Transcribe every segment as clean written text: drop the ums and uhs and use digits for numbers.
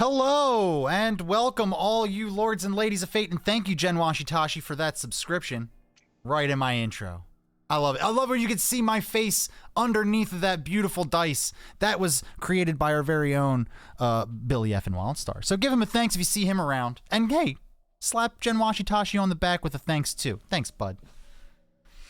Hello, and welcome all you lords and ladies of fate, and thank you, Jen Washitashi, for that subscription right in my intro. I love it. I love when you can see my face underneath of that beautiful dice. That was created by our very own Billy F. and Wildstar. So give him a thanks if you see him around. And hey, slap Jen Washitashi on the back with a thanks too. Thanks, bud.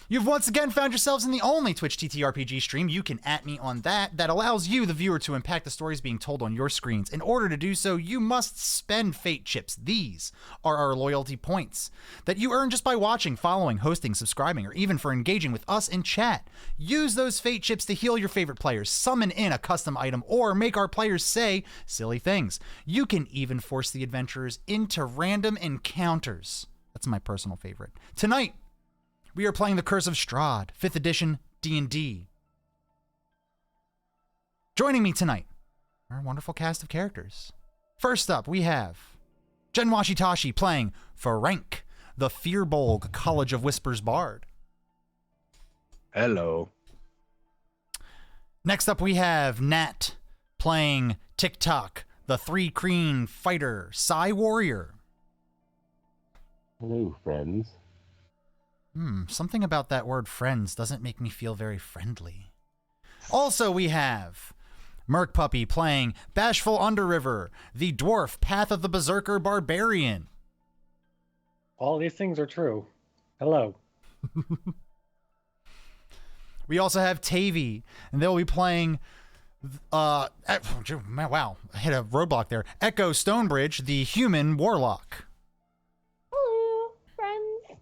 You've once again found yourselves in the only Twitch TTRPG stream. You can @ me on that allows you, the viewer, to impact the stories being told on your screens. In order to do so, you must spend fate chips. These are our loyalty points that you earn just by watching, following, hosting, subscribing, or even for engaging with us in chat. Use those fate chips to heal your favorite players, summon in a custom item, or make our players say silly things. You can even force the adventurers into random encounters. That's my personal favorite. Tonight, we are playing The Curse of Strahd, 5th edition D&D. Joining me tonight are a wonderful cast of characters. First up, we have Jen Washitashi playing Frank, the Fearbolg College of Whispers Bard. Hello. Next up, we have Nat playing TikTok, the Three Kreen Fighter Psy Warrior. Hello, friends. Something about that word friends doesn't make me feel very friendly. Also, we have Merc Puppy playing Bashful Underriver, the dwarf Path of the Berserker Barbarian. All these things are true. Hello. We also have Tavy, and they'll be playing, wow, I hit a roadblock there. Echo Stonebridge, the human warlock. Hello, friends.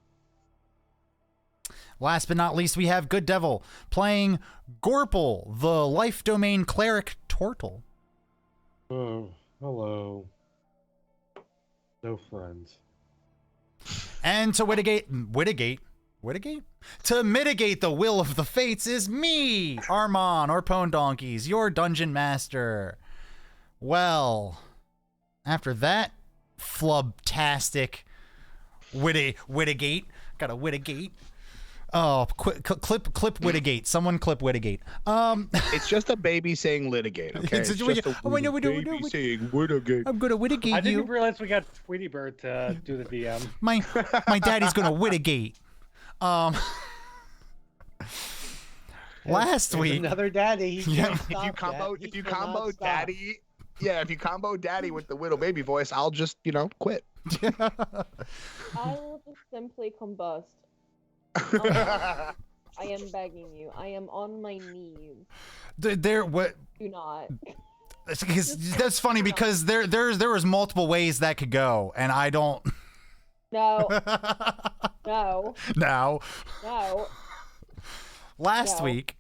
Last but not least, we have Good Devil playing Gorple, the life domain cleric Tortle. Oh, hello. No friends. And to to mitigate the will of the fates is me, Armon, or Pone Donkeys, your dungeon master. Well, after that flubtastic Witigate, got a Witigate. Oh, clip Witigate. Someone clip Witigate. It's just a baby saying litigate, okay? It's just a baby saying Witigate. I'm gonna Witigate I you. didn't realize we got Tweety Bird to do the DM. My daddy's gonna Witigate. Last week, Another daddy. If you combo daddy with the widow baby voice, I'll just, quit. I will just simply combust. I am begging you. I am on my knees. what? Do not. That's funny because there was multiple ways that could go, and I don't. No. No. No. No. Last week,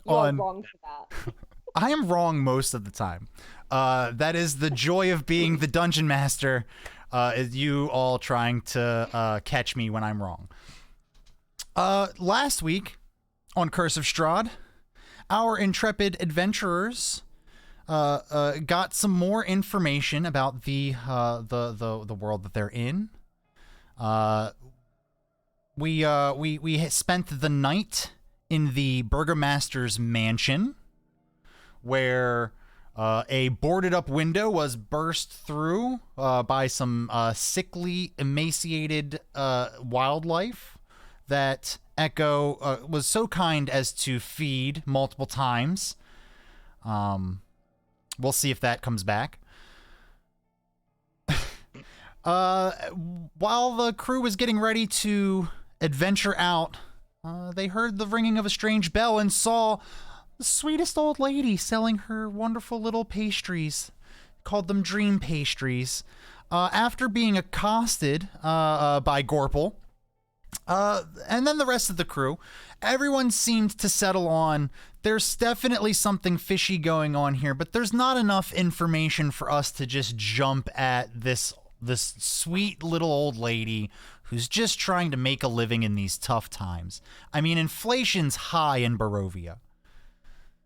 You are wrong for that. I am wrong most of the time. That is the joy of being the dungeon master. Is you all trying to catch me when I'm wrong. Last week on Curse of Strahd, our intrepid adventurers got some more information about the world that they're in. We spent the night in the burgomaster's mansion, where a boarded up window was burst through by some sickly, emaciated wildlife that Echo was so kind as to feed multiple times. We'll see if that comes back. While the crew was getting ready to adventure out, they heard the ringing of a strange bell and saw the sweetest old lady selling her wonderful little pastries. Called them dream pastries. After being accosted by Gorple, and then the rest of the crew, everyone seemed to settle on, there's definitely something fishy going on here, but there's not enough information for us to just jump at this sweet little old lady who's just trying to make a living in these tough times. I mean, inflation's high in Barovia.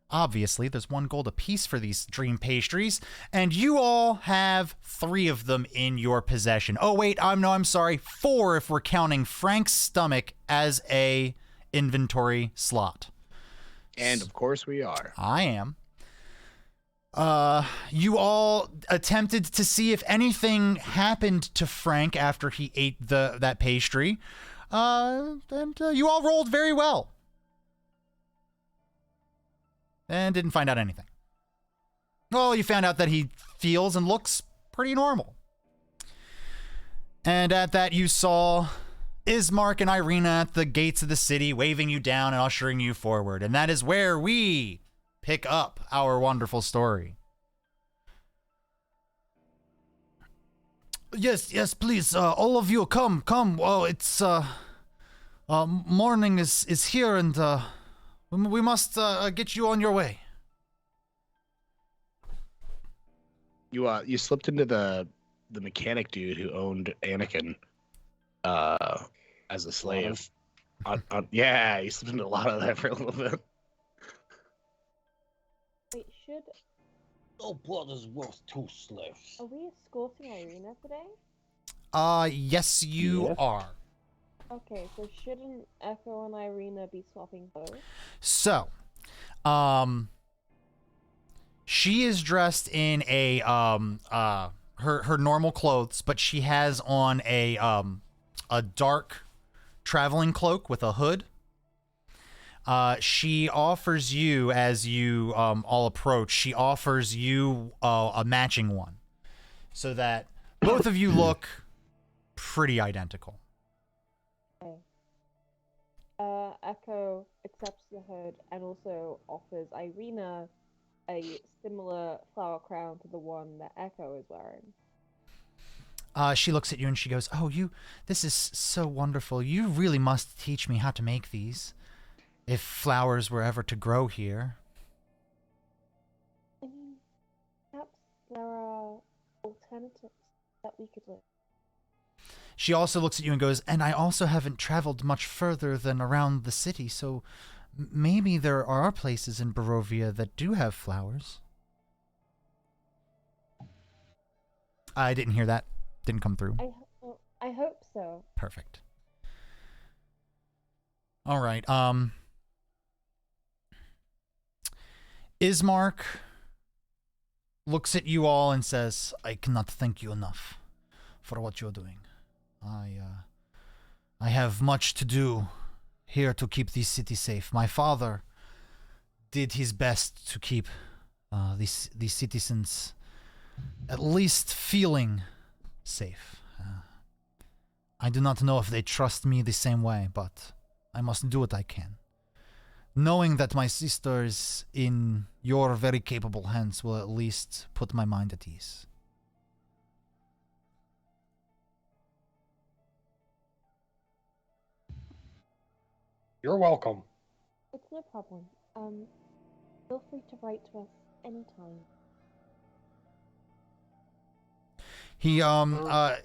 Obviously, there's 1 gold apiece for these dream pastries, and you all have 3 of them in your possession. Oh, wait, I'm sorry, 4 if we're counting Frank's stomach as a inventory slot. And of course we are. I am. You all attempted to see if anything happened to Frank after he ate that pastry. And you all rolled very well. And didn't find out anything. Well, you found out that he feels and looks pretty normal. And at that, you saw Ismark and Irina at the gates of the city, waving you down and ushering you forward. And that is where we pick up our wonderful story. Yes, please, all of you, come. Well, it's, morning is here, and, we must, get you on your way. You slipped into the mechanic dude who owned Anakin, as a slave. Yeah, you slipped into a lot of that for a little bit. Wait, No blood is worth 2 slaves. are we escorting Irina today? Yes, you are. Okay, so shouldn't Echo and Irina be swapping clothes? So, she is dressed in a her normal clothes, but she has on a dark traveling cloak with a hood. She offers you, as you all approach, she offers you a matching one, so that both of you look pretty identical. Okay. Echo accepts the hood and also offers Irina a similar flower crown to the one that Echo is wearing. She looks at you and she goes, "Oh, this is so wonderful. You really must teach me how to make these, if flowers were ever to grow here." I mean, perhaps there are alternatives that we could live. She also looks at you and goes, "And I also haven't traveled much further than around the city, so maybe there are places in Barovia that do have flowers." I didn't hear that. Didn't come through. I hope so. Perfect. All right. Ismark looks at you all and says, "I cannot thank you enough for what you're doing. I have much to do here to keep this city safe. My father did his best to keep these citizens at least feeling safe. I do not know if they trust me the same way, but I must do what I can. Knowing that my sister is in your very capable hands will at least put my mind at ease." You're welcome. It's no problem. Feel free to write to us anytime. He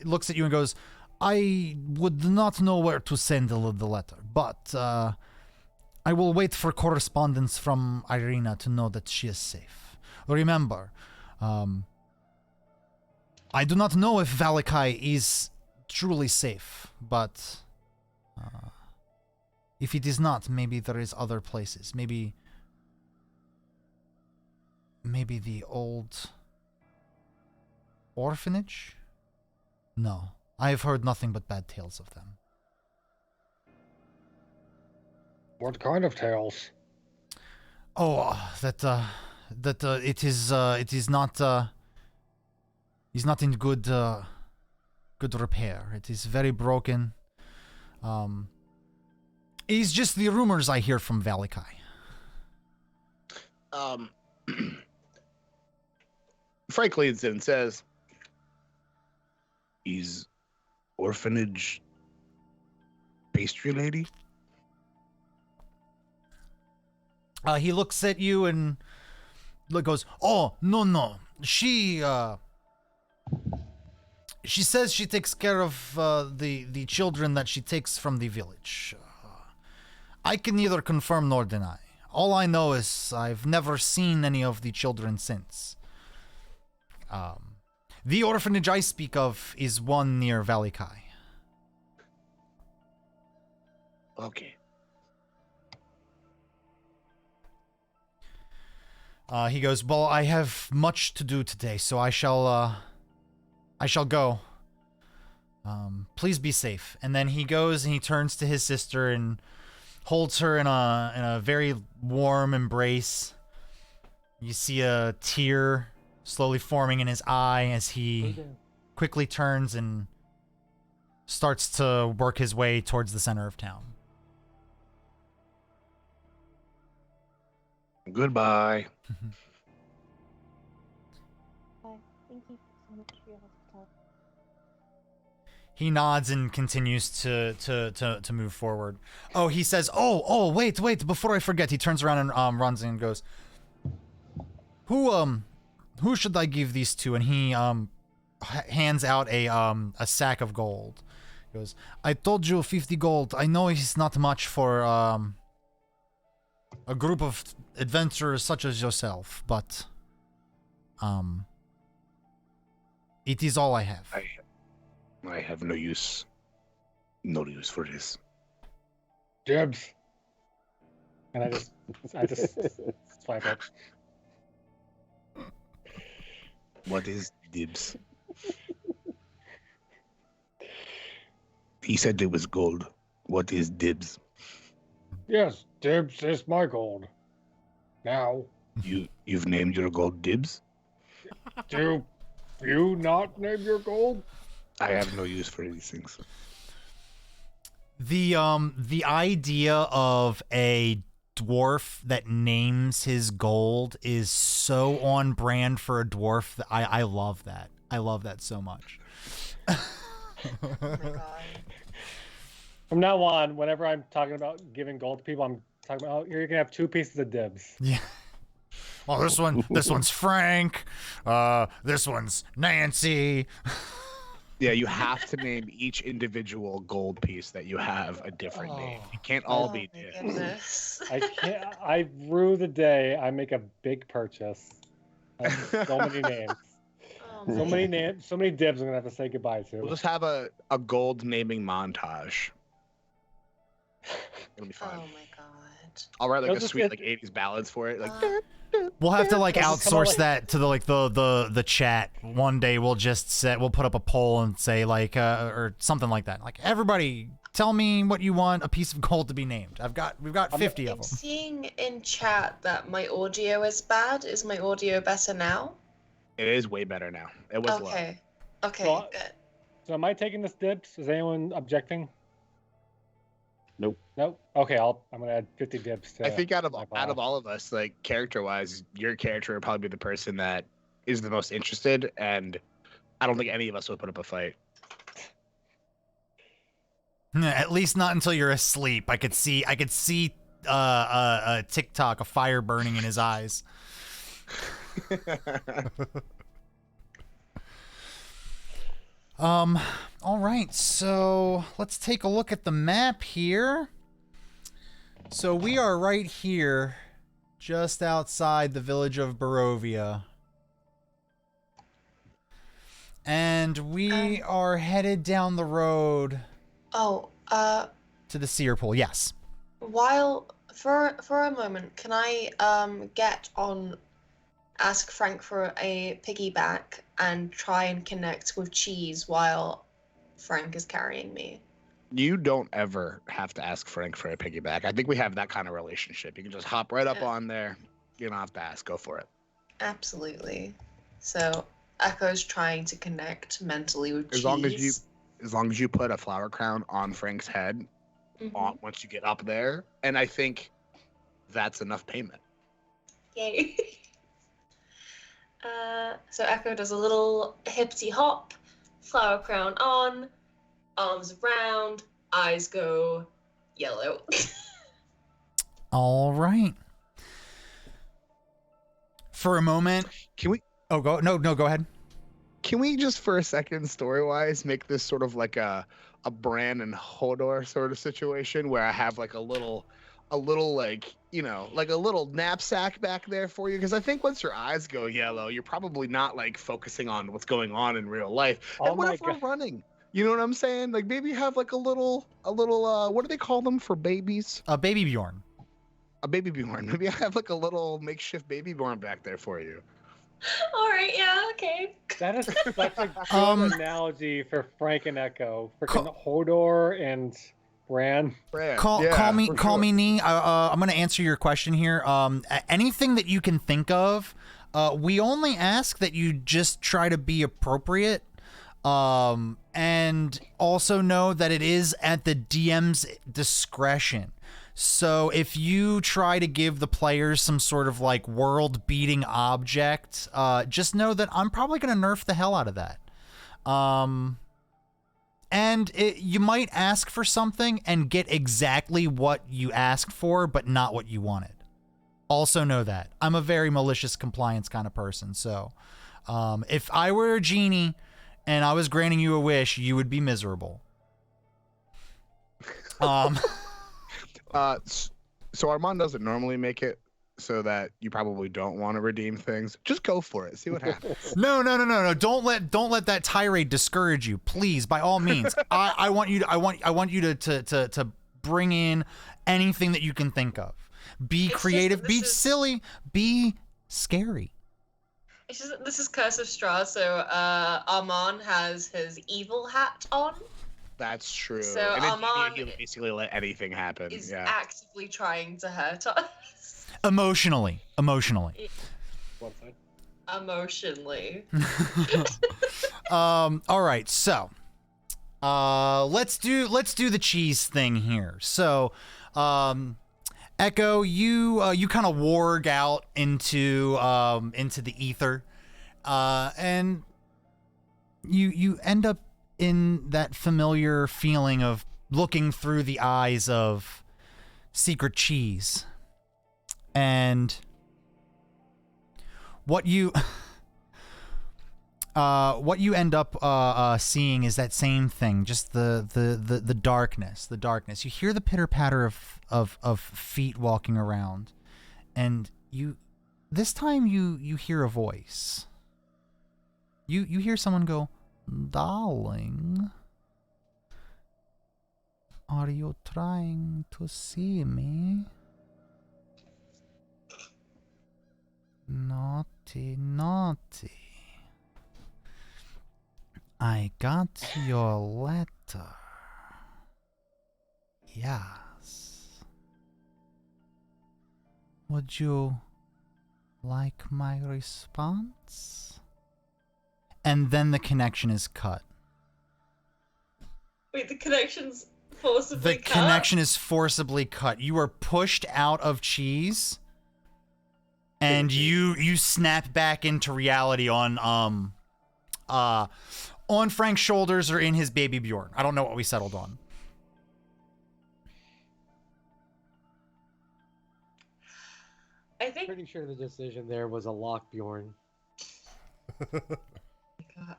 looks at you and goes, "I would not know where to send the letter, but I will wait for correspondence from Irina to know that she is safe. Remember, I do not know if Valakai is truly safe, but if it is not, maybe there is other places. Maybe the old orphanage? No, I have heard nothing but bad tales of them." What kind of tales? Oh, that it is not in good repair. It is very broken. It's just the rumors I hear from Valakai. Frank leads in and says, "Is orphanage pastry lady?" He looks at you and goes, "Oh, no. She says she takes care of the children that she takes from the village. I can neither confirm nor deny. All I know is I've never seen any of the children since. The orphanage I speak of is one near Valakai." Okay. He goes, well, I have much to do today, so I shall go. Please be safe. And then he goes and he turns to his sister and holds her in a very warm embrace. You see a tear slowly forming in his eye as he quickly turns and starts to work his way towards the center of town. Goodbye. Bye. Thank you so much for your hospitality. He nods and continues to move forward. Oh, he says, oh, wait, before I forget, he turns around and runs in and goes, who should I give these to? And he hands out a sack of gold. He goes, I told you 50 gold. I know it's not much for a group of adventurers such as yourself, but it is all I have. I have no use for this. Dibs. And I just swipe up. What is dibs? He said it was gold. What is dibs? Yes, dibs is my gold. Now. You've named your gold dibs? Do you not name your gold? I have no use for these things. The idea of a dwarf that names his gold is so on brand for a dwarf that I love that. I love that so much. Oh my god. From now on, whenever I'm talking about giving gold to people, I'm talking about, oh, here you can have 2 pieces of dibs. Yeah. Well, this one's Frank. This one's Nancy. Yeah, you have to name each individual gold piece that you have a different name. It can't all be my dibs. goodness. I rue the day I make a big purchase. So many names. Oh, So man. many names, so many dibs I'm gonna have to say goodbye to. We'll just have a gold naming montage. It'll be Oh fun. my god. I'll write like It'll a just sweet get- like 80s ballads for it. Like We'll have to like Let's just come up outsource with- that to the chat. One day we'll put up a poll and say like or something like that. Like, everybody tell me what you want a piece of gold to be named. We've got 50 of I'm them. seeing in chat that my audio is bad. Is my audio better now? it is way better now. It was low. Okay. Okay, Well, good. So am I taking this dibs? Is anyone objecting? Nope. Nope. Okay, I'm gonna add 50 dibs to I think out of my pile. all of us, like character-wise, your character would probably be the person that is the most interested, and I don't think any of us would put up a fight. At least not until you're asleep. I could see a TikTok, a fire burning in his eyes. All right, so let's take a look at the map here. So we are right here, just outside the village of Barovia. And we are headed down the road Oh, to the seer pool. Yes. while for a moment, can I ask Frank for a piggyback and try and connect with Cheese while Frank is carrying me? You don't ever have to ask Frank for a piggyback. I think we have that kind of relationship. You can just hop right up Yeah. on there. You don't have to ask. Go for it. Absolutely. So Echo's trying to connect mentally with Cheese. As long as you put a flower crown on Frank's head Mhm. once you get up there, and I think that's enough payment. Yay. So Echo does a little hippity hop, flower crown on, arms around, eyes go yellow. All right. For a moment. Can we Oh, go ahead. Can we just for a second, story-wise, make this sort of like a Bran and Hodor sort of situation where I have like a little like, you know, like a little knapsack back there for you? Because I think once your eyes go yellow, you're probably not like focusing on what's going on in real life. Oh And what my if we're God. running? You know what I'm saying? Like maybe have like a little what do they call them for babies? Baby Bjorn. A baby Bjorn. Maybe I have like a little makeshift baby Bjorn back there for you. All right, yeah, okay. That is such a good analogy for Frank and Echo. Freaking Hodor and Bran. Brand. Call Yeah, me for call sure. me Nee. I'm gonna answer your question here. Anything that you can think of, we only ask that you just try to be appropriate, and also know that it is at the DM's discretion. So if you try to give the players some sort of like world-beating object, just know that I'm probably gonna nerf the hell out of that. And you might ask for something and get exactly what you asked for, but not what you wanted. Also know that. I'm a very malicious compliance kind of person, so if I were a genie and I was granting you a wish, you would be miserable. So Armand doesn't normally make it so that you probably don't want to redeem things. Just go for it. See what happens. No. Don't let that tirade discourage you, please. By all means, I want you to bring in anything that you can think of. Be It's creative. just that Be this is- silly. Be scary. It's just that this is Curse of Strahd, so Armand has his evil hat on. That's true. So and Armand he'll basically let anything happen. Is Yeah. actively trying to hurt us. Emotionally. One side. Emotionally. All right, so let's do the cheese thing here. So Echo, you kind of warg out into the ether, and you end up in that familiar feeling of looking through the eyes of secret cheese, and what you end up seeing is that same thing, just the darkness. You hear the pitter patter of feet walking around, and this time you hear a voice. You hear someone go, "Darling, are you trying to see me? Naughty, naughty. I got your letter. Yes. Would you like my response?" And then the connection is cut. Wait, the connection's forcibly The cut? connection is forcibly cut. You are pushed out of cheese, and you snap back into reality on Frank's shoulders or in his baby Bjorn. I don't know what we settled on. I think Pretty sure the decision there was a lock, Bjorn.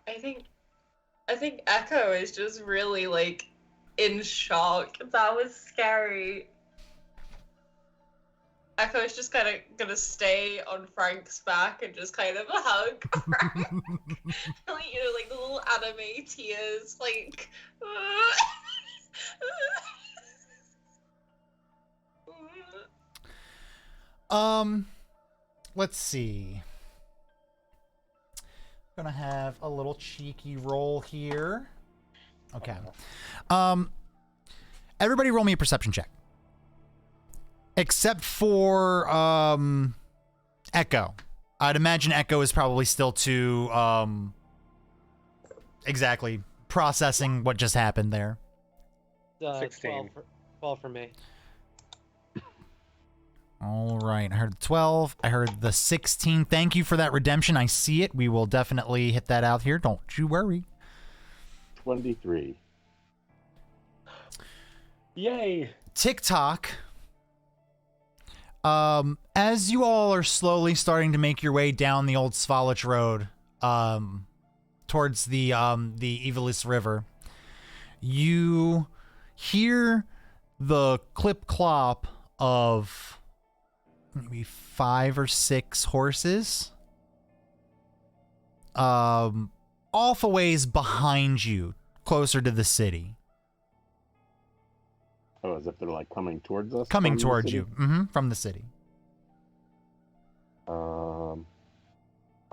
I think Echo is just really like in shock. That was scary. Echo is just kind of gonna stay on Frank's back and just kind of hug Frank. Like, you know, like the little anime tears, like. Let's see. Gonna have a little cheeky roll here. Okay. Everybody roll me a perception check. Except for Echo. I'd imagine Echo is probably still too exactly processing what just happened there. 16. 12 for me. All right, I heard 12. I heard the 16. Thank you for that redemption. I see it. We will definitely hit that out here. Don't you worry. 23. Yay! TikTok. As you all are slowly starting to make your way down the old Svalich Road, towards the Evilis River, you hear the clip-clop of maybe 5 or 6 horses off a ways behind you, closer to the city. Oh, as if they're like coming towards us. coming from the towards city? you from the city.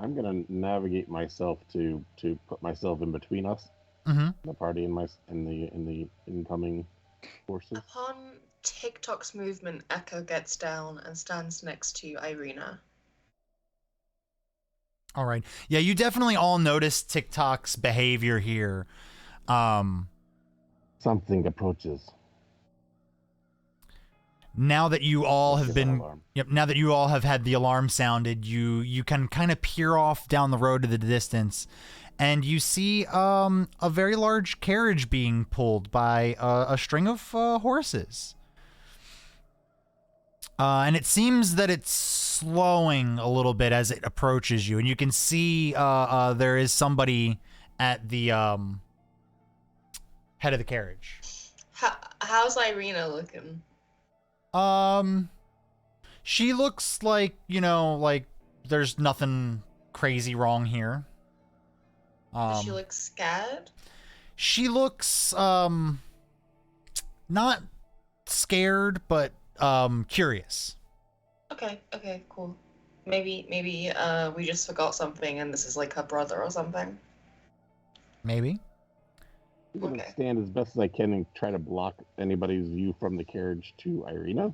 I'm gonna navigate myself to put myself in between us, the party, and the incoming forces. Upon TikTok's movement, Echo gets down and stands next to Irina. All right. Yeah, you definitely all notice TikTok's behavior here. Something approaches. Now that you all Let's have get that been, alarm. now that you all have had the alarm sounded, you can kind of peer off down the road to the distance, and you see a very large carriage being pulled by a string of horses. And it seems that it's slowing a little bit as it approaches you, and you can see there is somebody at the head of the carriage. How's Irina looking? She looks like, like there's nothing crazy wrong here. Does she look scared? She looks not scared, but curious. Okay, cool. Maybe we just forgot something and this is like her brother or something. Maybe. I'm gonna Okay. stand as best as I can and try to block anybody's view from the carriage to Irina.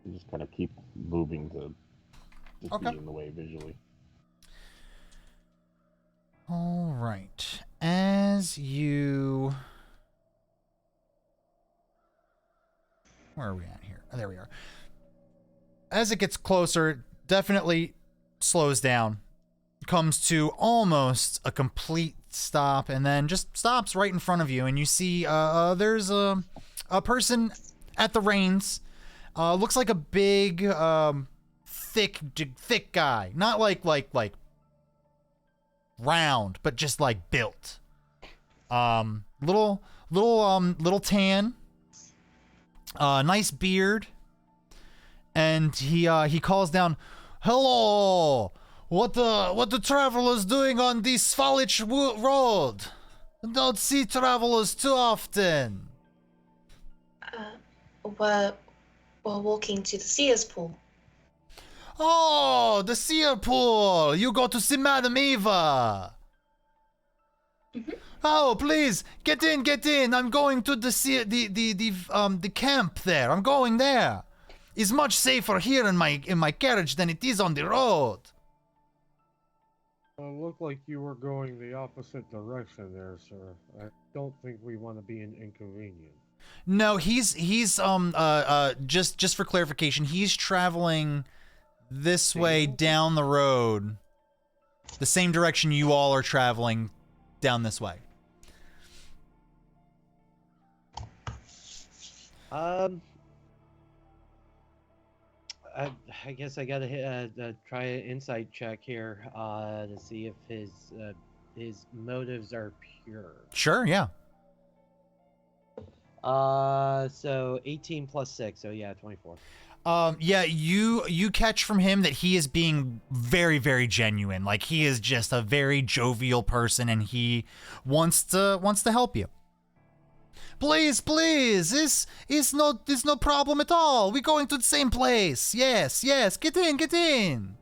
And just kind of keep moving to just Okay. be in the way visually. All right. As you... Where are we at here? Oh, there we are. As it gets closer, it definitely slows down. Comes to almost a complete stop, and then just stops right in front of you. And you see there's a person at the reins. Looks like a big, thick guy. Not like round, but just like built. Little tan. Nice beard. And he calls down, "Hello! What the travelers doing on this Svalich road? Don't see travelers too often." We're walking to the Sears pool. "Oh, the Seer pool! You go to see Madame Eva." "Oh, please get in. I'm going to the camp there. I'm going there. It's much safer here in my carriage than it is on the road." Looked like you were going the opposite direction there, sir. I don't think we want to be an inconvenience. No, he's just for clarification, he's traveling this way down the road, the same direction you all are traveling down this way. I guess I gotta try an insight check here to see if his motives are pure. Sure, yeah. So 18 plus 6, so yeah, 24. Yeah, you catch from him that he is being very, very genuine. Like, he is just a very jovial person, and he wants to help you. Please, this is no problem at all. We're going to the same place. Yes, get in.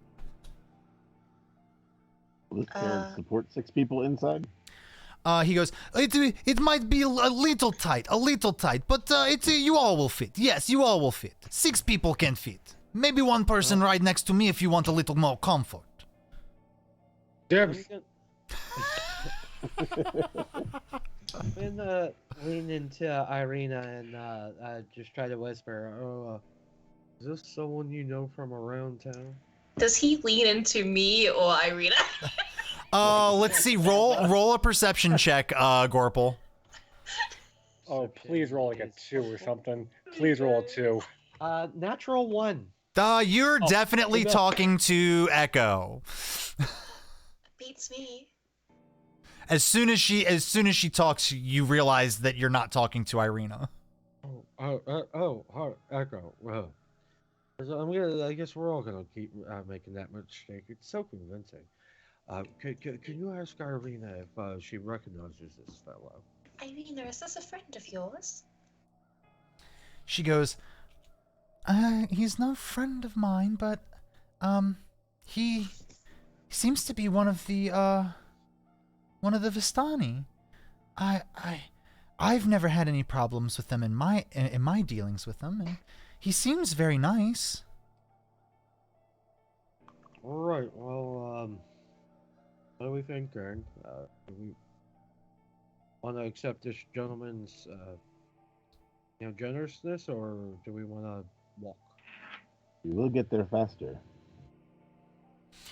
Will this carriage support 6 people inside? He goes, it might be a little tight, but you all will fit. Yes, you all will fit. 6 people can fit. Maybe one person right next to me if you want a little more comfort. Dibs. I'm gonna lean into Irina and just try to whisper, Is this someone you know from around town? Does he lean into me or Irina? Let's see. Roll a perception check, Gorple. Oh, please roll like a 2 or something. Please roll a 2. natural 1. You're definitely talking to Echo. Beats me. As soon as she talks, you realize that you're not talking to Irina. Echo. Well, I guess we're all gonna keep making that mistake. It's so convincing. Can you ask Irina if she recognizes this fellow? Irina, is this a friend of yours? She goes, he's no friend of mine, but he seems to be one of the Vistani. I've never had any problems with them in my dealings with them, and he seems very nice. All right. Well, what do we think, Karen? Do we want to accept this gentleman's, generousness, or do we want to walk? You will get there faster.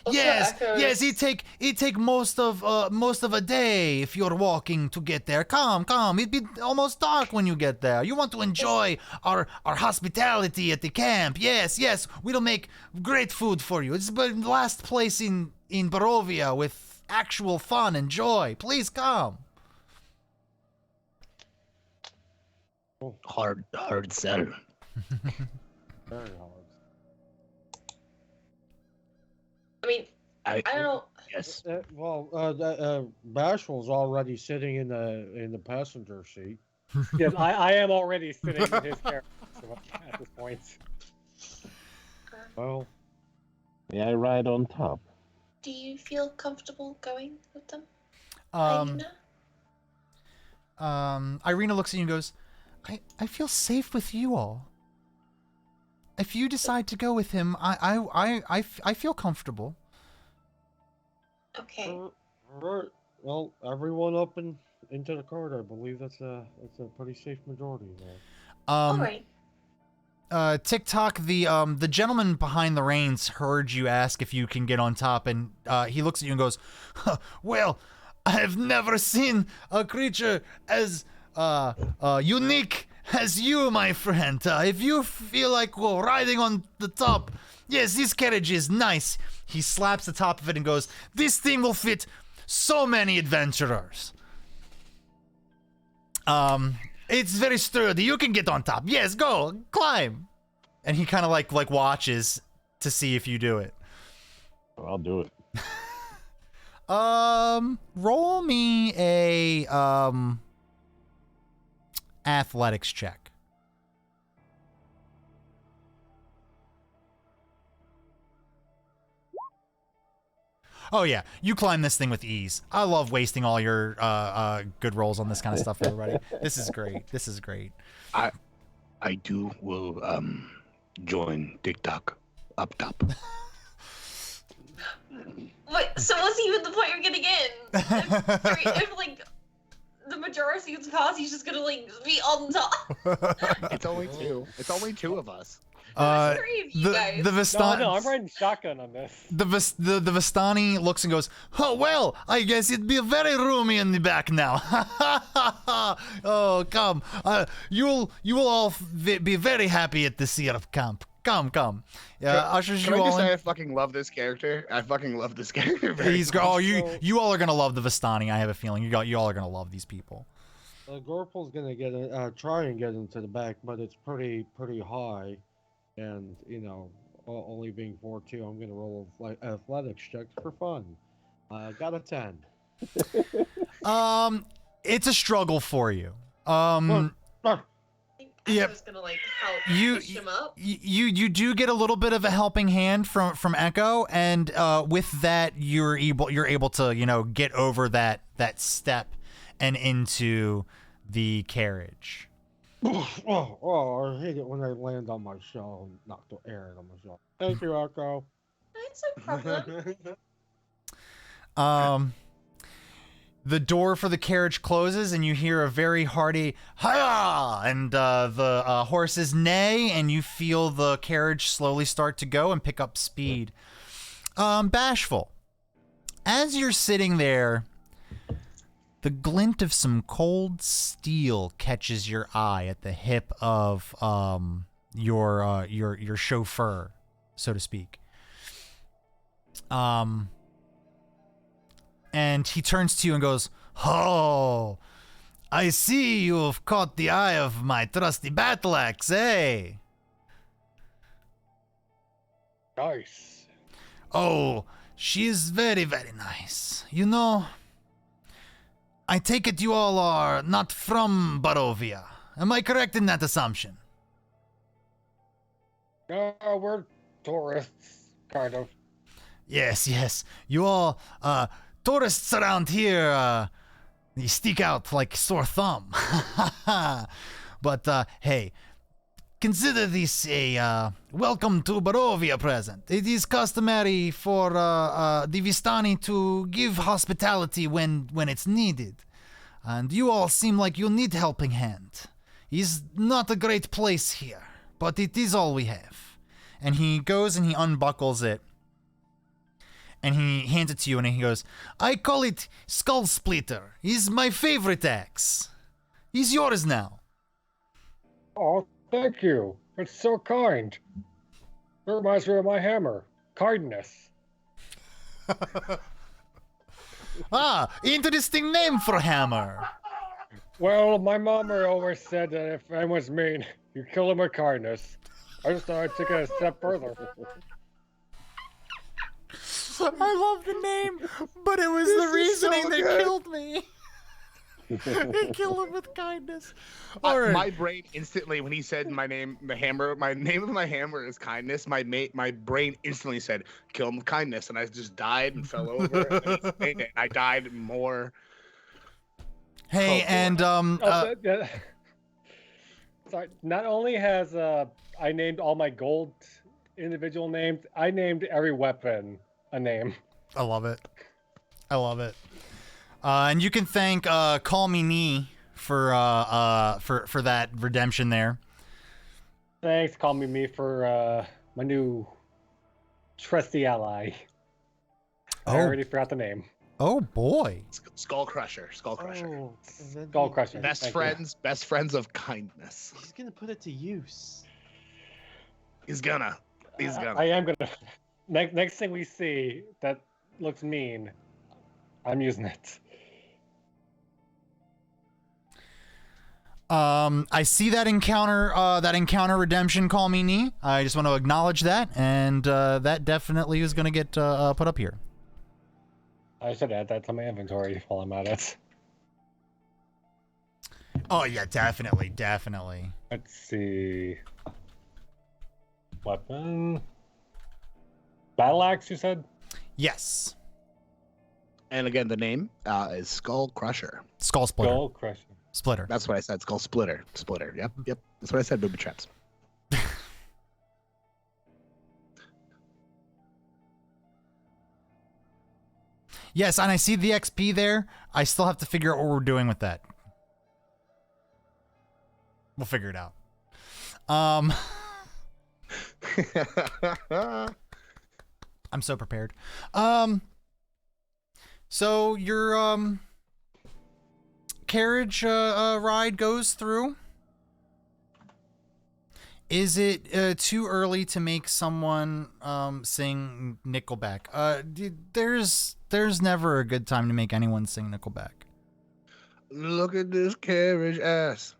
Also Yes, echoes- yes, it take most of a day if you're walking to get there. Come. It'd be almost dark when you get there. You want to enjoy our hospitality at the camp. Yes, we'll make great food for you. It's the last place in Barovia with actual fun and joy. Please come. Hard sell. Very hard. I mean, I don't know. Yes. Bashful's already sitting in the passenger seat. Yes, I am already sitting in his character at this point. Well, May I ride on top? Do you feel comfortable going with them? Irina looks at you and goes, I feel safe with you all. If you decide to go with him, I feel comfortable. Okay. all right. Well, everyone up into the corridor. I believe that's a pretty safe majority there. All right. TikTok, the gentleman behind the reins heard you ask if you can get on top, and he looks at you and goes, well, I've never seen a creature as unique as you, my friend. If you feel like riding on the top, yes, this carriage is nice. He slaps the top of it and goes, this thing will fit so many adventurers. It's very sturdy. You can get on top. Yes, go, climb. And he kind of like watches to see if you do it. I'll do it. Roll me a athletics check. Oh yeah, you climb this thing with ease. I love wasting all your good rolls on this kind of stuff, everybody. This is great. I will join TikTok up top. Wait, so what's even the point you're getting in? If like the majority of the party's just gonna like be on top. It's only two. It's only two of us. There's three of you guys. The Vistani. No, I'm riding shotgun on this. The Vistani looks and goes, oh, well, I guess it'd be very roomy in the back now. Oh, come. You will all be very happy at this year of camp. Come. Ushers Can you I just all in. say I fucking love this character? I fucking love this character very He's much. oh, you all are gonna love the Vistani. I have a feeling you all are gonna love these people. Gorpal's gonna try and get into the back, but it's pretty high, and only being 4-2, I'm gonna roll athletics checks for fun. Got a 10. It's a struggle for you. I Yep. was gonna like help push him up. You do get a little bit of a helping hand from Echo, and with that you're able to get over that step and into the carriage. Oh, I hate it when I land on my shell and knock the air out of my shell. Thank you, Echo. It's no problem. The door for the carriage closes, and you hear a very hearty "Hi!" and the horses neigh, and you feel the carriage slowly start to go and pick up speed. Bashful, as you're sitting there, the glint of some cold steel catches your eye at the hip of your chauffeur, so to speak. And he turns to you and goes, "Oh, I see you've caught the eye of my trusty battle axe, eh?" Nice. "Oh, she is very, very nice. I take it you all are not from Barovia. Am I correct in that assumption?" We're tourists, kind of. Yes, yes. You all, tourists around here, you stick out like sore thumb. But, hey, consider this a, welcome to Barovia present. It is customary for, the Vistani to give hospitality when it's needed. And you all seem like you need helping hand. It's not a great place here, but it is all we have. And he goes and he unbuckles it. And he hands it to you and he goes, I call it Skull Splitter. It's my favorite axe. He's yours now. Oh, thank you. It's so kind. It reminds me of my hammer. Kindness. Interesting name for hammer. Well, my mom always said that if anyone's mean, you kill him with kindness. I just thought I'd take it a step further. I love the name, but it was the reasoning that killed me. He killed him with kindness. All right. My brain instantly, when he said my name, the hammer, my name of my hammer is kindness. My brain instantly said, "Kill him with kindness," and I just died and fell over. And I died more. Hey, Sorry, not only has I named all my gold individual names, I named every weapon a name. I love it. I love it. And you can thank Call Me Nee for that redemption there. Thanks, Call Me for my new trusty ally. I already forgot the name. Oh boy. Skull Crusher. Skull Crusher. Oh, Skull Crusher. Best friends of kindness. He's gonna put it to use. He's gonna. I am gonna. Next thing we see that looks mean, I'm using it. I see that encounter redemption. Call Me Nee. I just want to acknowledge that, and that definitely is going to get put up here. I should add that to my inventory while I'm at it. Oh yeah, definitely. Let's see. Weapon. Battle axe, you said? Yes. And again, the name is Skull Crusher. Skull Splitter. Skull Crusher. Splitter. That's what I said. Skull Splitter. Splitter. Yep. That's what I said. Booby traps. Yes, and I see the XP there. I still have to figure out what we're doing with that. We'll figure it out. I'm so prepared. So your carriage ride goes through. Is it too early to make someone sing Nickelback? There's never a good time to make anyone sing Nickelback. Look at this carriage ass.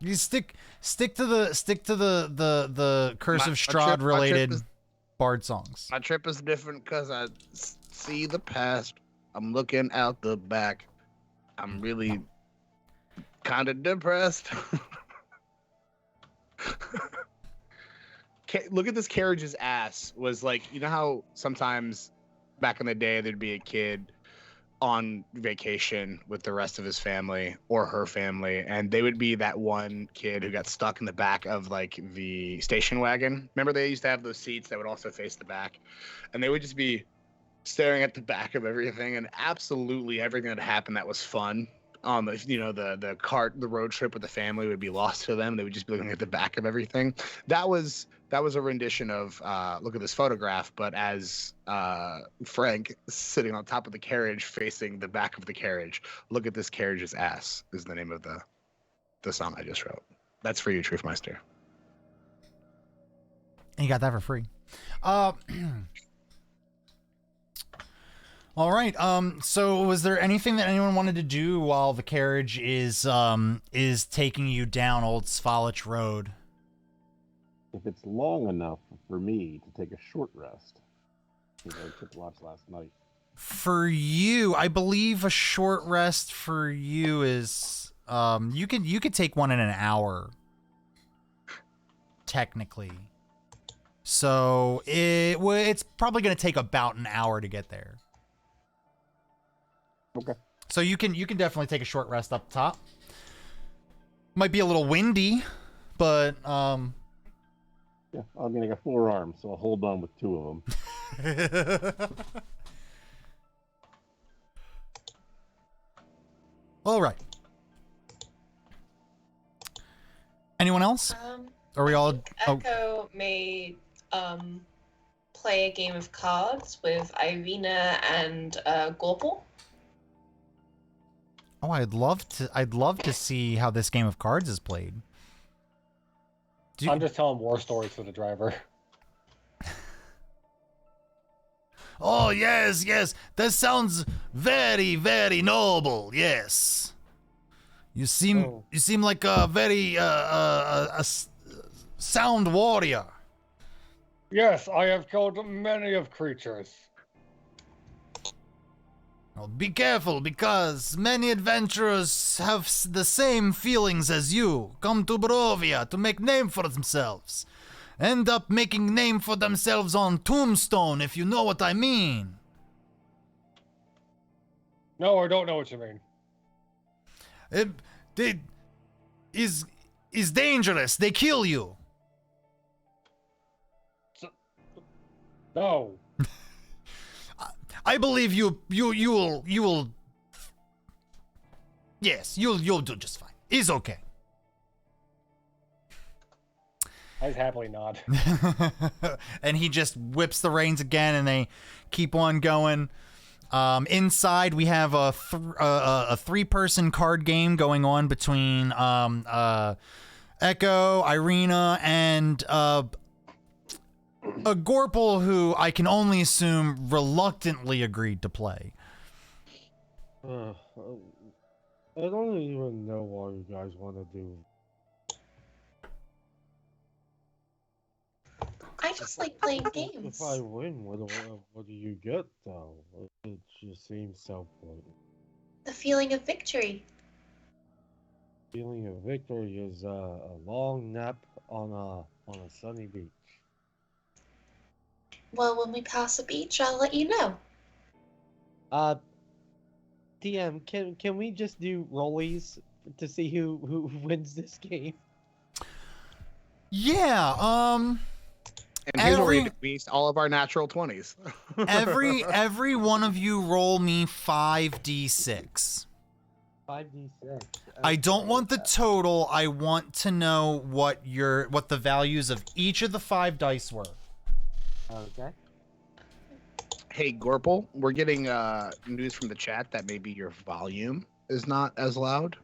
You stick to the Curse of Strahd related bard songs. My trip is different because I see the past. I'm looking out the back. I'm really kind of depressed. Look at this carriage's ass. Was like, you know how sometimes back in the day there'd be a kid on vacation with the rest of his family or her family, and they would be that one kid who got stuck in the back of like the station wagon. Remember they used to have those seats that would also face the back, and they would just be staring at the back of everything, and absolutely everything that happened that was fun on the, you know, the road trip with the family would be lost to them. They would just be looking at the back of everything. That was a rendition of look at this photograph, but as Frank sitting on top of the carriage facing the back of the carriage. Look at this carriage's ass is the name of the song I just wrote. That's for you, Truthmeister. And you got that for free. All right. So was there anything that anyone wanted to do while the carriage is taking you down Old Svalich Road? If it's long enough for me to take a short rest, because I took lots last night. For you, I believe a short rest for you is you could take one in an hour. technically. So it's probably going to take about an hour to get there. Okay. So you can definitely take a short rest up top. Might be a little windy, but Yeah, I'm gonna get 4 arms, so I'll hold on with 2 of them. All right. Anyone else? Are we all? Echo may play a game of cards with Irina and Gorple. Oh, I'd love to see how this game of cards is played. I'm just telling war stories for the driver. Oh, yes, yes. That sounds very, very noble. Yes. You seem like a very sound warrior. Yes, I have killed many of creatures. Well, be careful, because many adventurers have the same feelings as you. Come to Barovia to make name for themselves. End up making name for themselves on Tombstone, if you know what I mean. No, I don't know what you mean. It is dangerous. They kill you. No. I believe you will. Yes, you'll do just fine. It's okay. I'd happily nod. And he just whips the reins again, and they keep on going. Inside, we have a 3-person card game going on between Echo, Irina, and a Gorple who I can only assume reluctantly agreed to play. I don't even know what you guys want to do. I just like playing If games. I win, what do you get, though? It just seems so pointless. The feeling of victory. Feeling of victory is a long nap on a sunny beach. Well, when we pass a beach, I'll let you know. DM, can we just do rollies to see who wins this game? Yeah, And his already decreased all of our natural 20s. every one of you roll me 5d6. 5d6. I don't want the total. I want to know what the values of each of the 5 dice were. Okay. Hey, Gorple, we're getting news from the chat that maybe your volume is not as loud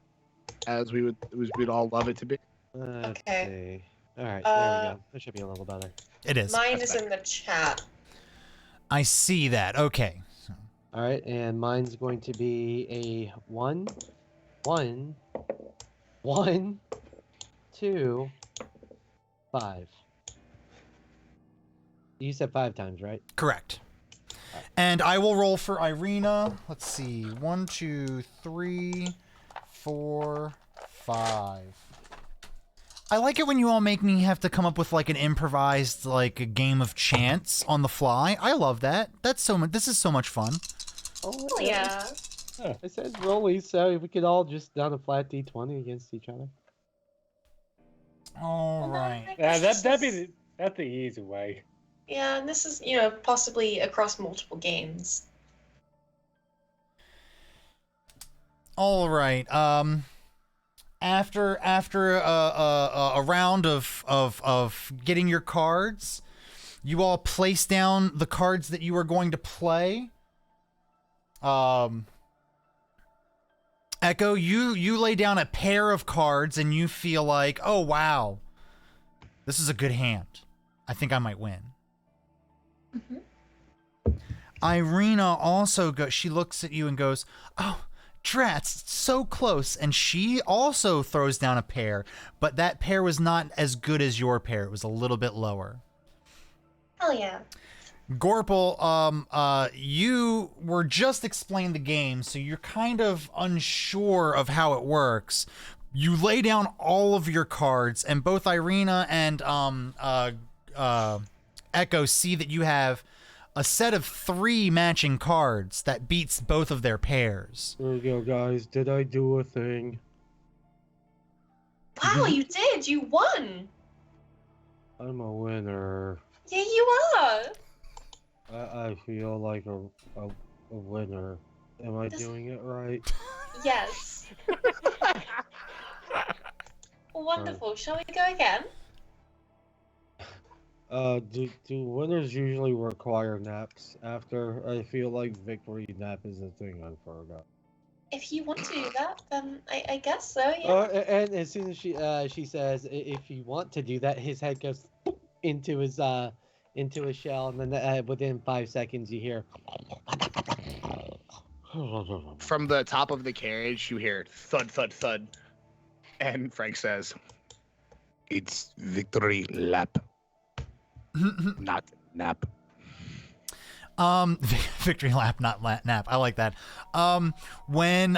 as we'd all love it to be. Let's Okay. see. All right, there we go. That should be a little better. It is. Mine is in the chat. I see that. Okay. All right, and mine's going to be a 1, 1, 1, 2, 5. You said 5 times, right? Correct. And I will roll for Irina. Let's see. 1, 2, 3, 4, 5. I like it when you all make me have to come up with like an improvised like a game of chance on the fly. I love that. That's so much. This is so much fun. Oh, Yeah. It says rollies, so we could all just down a flat d20 against each other. All right. Yeah, that's the easy way. Yeah, and this is, possibly across multiple games. All right. After a round of getting your cards, you all place down the cards that you are going to play. Echo, you lay down a pair of cards and you feel like, oh wow, this is a good hand. I think I might win. Mm-hmm. Irina also she looks at you and goes, oh, Drats, so close. And she also throws down a pair, but that pair was not as good as your pair. It was a little bit lower. Hell yeah. Gorple, you were just explained the game, so you're kind of unsure of how it works. you lay down all of your cards, and both Irina and Echo see that you have a set of 3 matching cards that beats both of their pairs. There we go, guys. Did I do a thing? Wow, you did. You won. I'm a winner. Yeah, you are. I feel like a winner. Am I doing it right? Yes. Wonderful. Shall we go again? Do winners usually require naps after? I feel like victory nap is a thing I've heard of. If you want to do that, then I guess so, yeah. And as soon as she says, if you want to do that, his head goes into his shell, and then within 5 seconds you hear. From the top of the carriage, you hear thud, thud, thud. And Frank says, "It's victory lap, not nap." Victory lap, not nap. I like that. When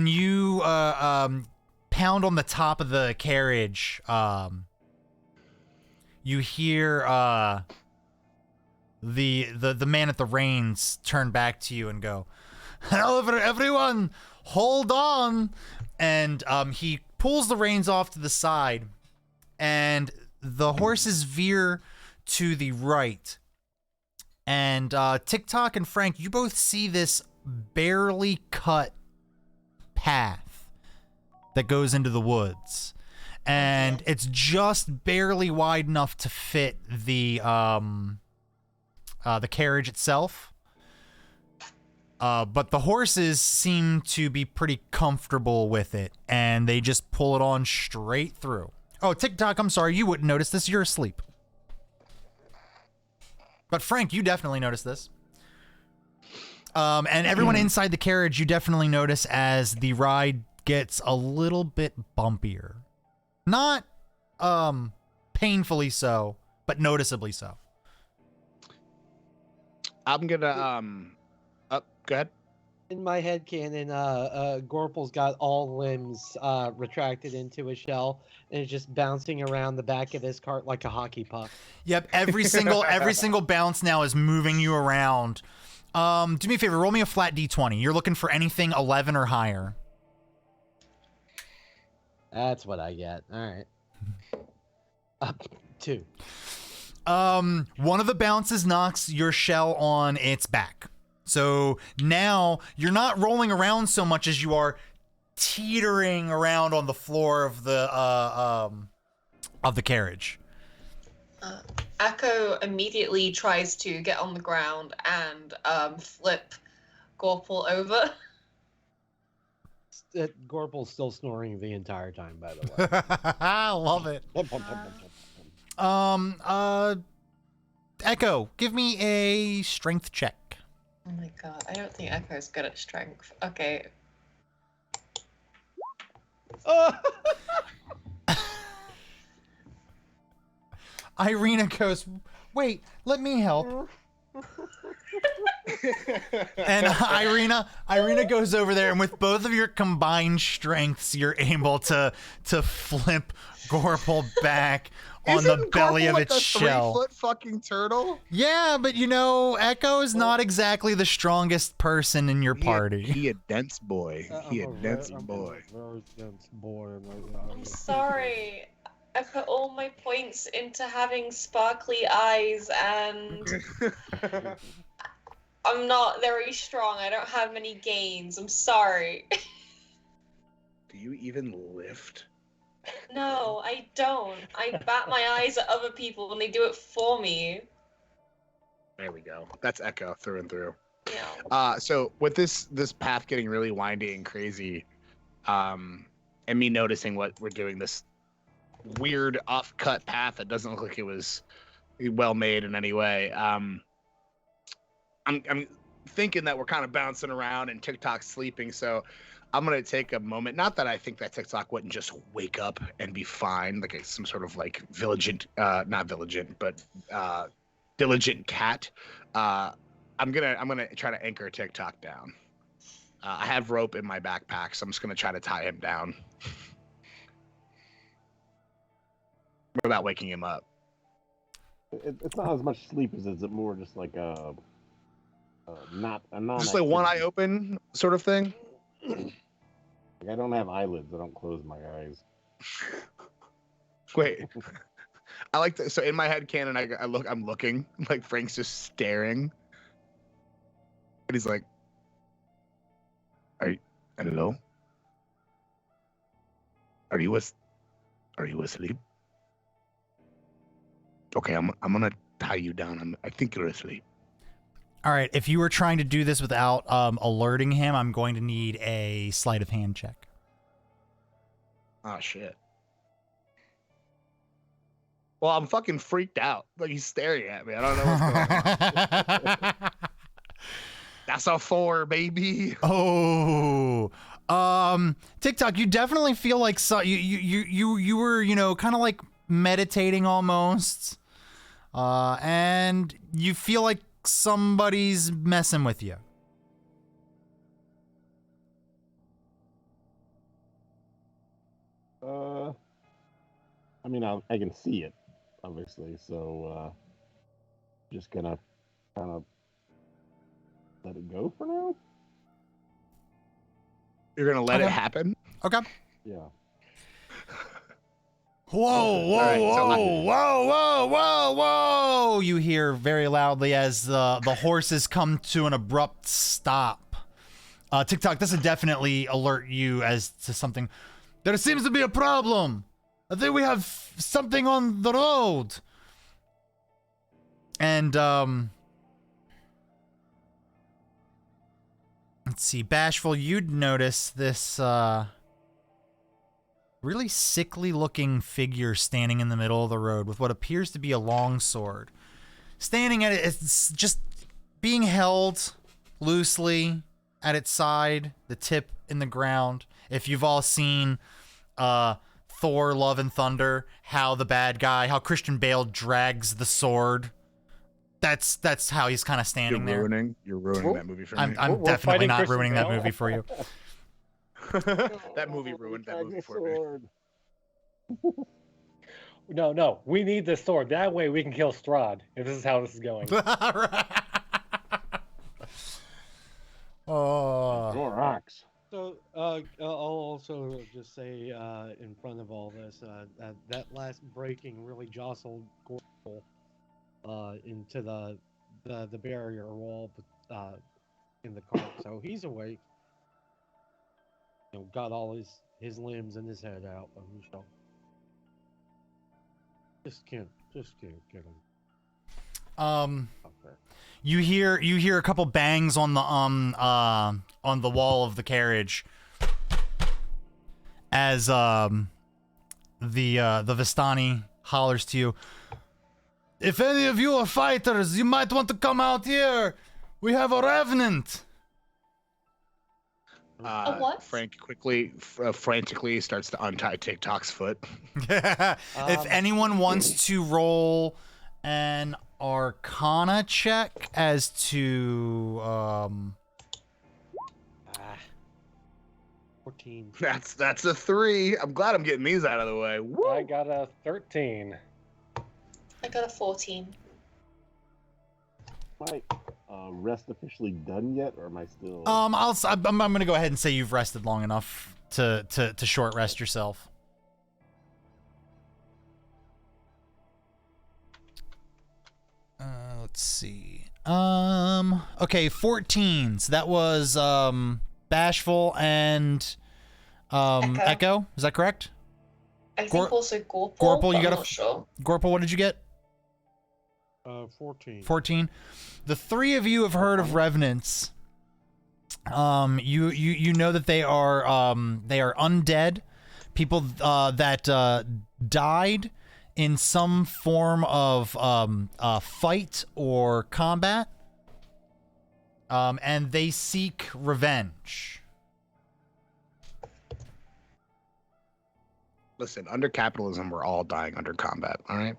you pound on the top of the carriage, you hear the man at the reins turn back to you and go, "However, everyone, hold on." And he pulls the reins off to the side, and the horses veer to the right. And TikTok and Frank, you both see this barely cut path that goes into the woods. And it's just barely wide enough to fit the carriage itself. But the horses seem to be pretty comfortable with it, and they just pull it on straight through. Oh, TikTok, I'm sorry, you wouldn't notice this. You're asleep. But Frank, you definitely noticed this. And everyone inside the carriage, you definitely notice as the ride gets a little bit bumpier. Not painfully so, but noticeably so. I'm gonna go ahead. In my head canon, Gorple's got all limbs retracted into a shell and is just bouncing around the back of this cart like a hockey puck. Yep, every single bounce now is moving you around. Do me a favor, roll me a flat d20. You're looking for anything 11 or higher. That's what I get. All right. 2. One of the bounces knocks your shell on its back. So now you're not rolling around so much as you are teetering around on the floor of the carriage. Echo immediately tries to get on the ground and flip Gorple over. Gorple's still snoring the entire time, by the way. I love it. Echo, give me a strength check. Oh my god, I don't think Echo's good at strength. Okay. Irina goes, "Wait, let me help." And Irina goes over there, and with both of your combined strengths, you're able to flip Gorple back on the belly of its shell. 3-foot fucking turtle? Yeah, but Echo is not exactly the strongest person in your party. He a dense boy. He a dense boy. Very dense boy. I'm sorry. I put all my points into having sparkly eyes, and I'm not very strong. I don't have many gains. I'm sorry. Do you even lift? No, I don't. I bat my eyes at other people when they do it for me. There we go. That's Echo through and through. Yeah. So with this path getting really windy and crazy, and me noticing what we're doing, this weird off-cut path that doesn't look like it was well made in any way. I'm thinking that we're kind of bouncing around and TikTok's sleeping, so I'm gonna take a moment. Not that I think that TikTok wouldn't just wake up and be fine, like some sort of like diligent cat. I'm gonna try to anchor TikTok down. I have rope in my backpack, so I'm just gonna try to tie him down without waking him up. It's not as much sleep as it's more just like a not a non. Just like one eye open sort of thing. Like I don't have eyelids. I don't close my eyes. Wait, I like that. So in my head canon, I'm looking like Frank's just staring, and he's like, hello? Are you asleep? Okay, I'm gonna tie you down. I think you're asleep. All right, if you were trying to do this without alerting him, I'm going to need a sleight of hand check. Oh shit. Well, I'm fucking freaked out. Like he's staring at me. I don't know what's going on. That's a 4, baby. Oh, TikTok, you definitely feel like you were kind of like meditating almost, and you feel like somebody's messing with you. I mean, I can see it, obviously, so just gonna kind of let it go for now. You're gonna let it happen? Okay. Yeah. Whoa, whoa, right, so whoa, whoa, whoa, whoa, whoa! You hear very loudly as the horses come to an abrupt stop. TikTok, this would definitely alert you as to something. There seems to be a problem. I think we have something on the road. And, let's see, Bashful, you'd notice this, really sickly looking figure standing in the middle of the road with what appears to be a long sword. Standing at it, it's just being held loosely at its side, the tip in the ground. If you've all seen Thor Love and Thunder, how Christian Bale drags the sword. That's how he's kind of standing there. You're ruining that movie for me. I'm definitely not ruining that movie for you. That movie ruined that movie for me. No, we need this sword. That way we can kill Strahd, if this is how this is going. Oh. Rocks. So I'll also just say in front of all this that last breaking really jostled Gorple into the barrier wall in the cart, so he's awake. Got all his limbs and his head out, but we shall just can't get him. Okay. You hear a couple bangs on the wall of the carriage as the Vistani hollers to you. If any of you are fighters, you might want to come out here. We have a revenant. What? Frank frantically starts to untie TikTok's foot. If anyone wants to roll an Arcana check as to 14. That's a 3. I'm glad I'm getting these out of the way. Woo! I got a 13. I got a 14. My rest officially done yet, or am I still? I'm gonna go ahead and say you've rested long enough to short rest yourself. Let's see. Okay, 14s. That was Bashful and Echo. Is that correct? I think also Gorple. Gorple, you got I'm not sure. Gorple, what did you get? 14. 14. The three of you have heard of revenants. You know that they are undead people that died in some form of fight or combat, and they seek revenge. Listen, under capitalism, we're all dying under combat. All right.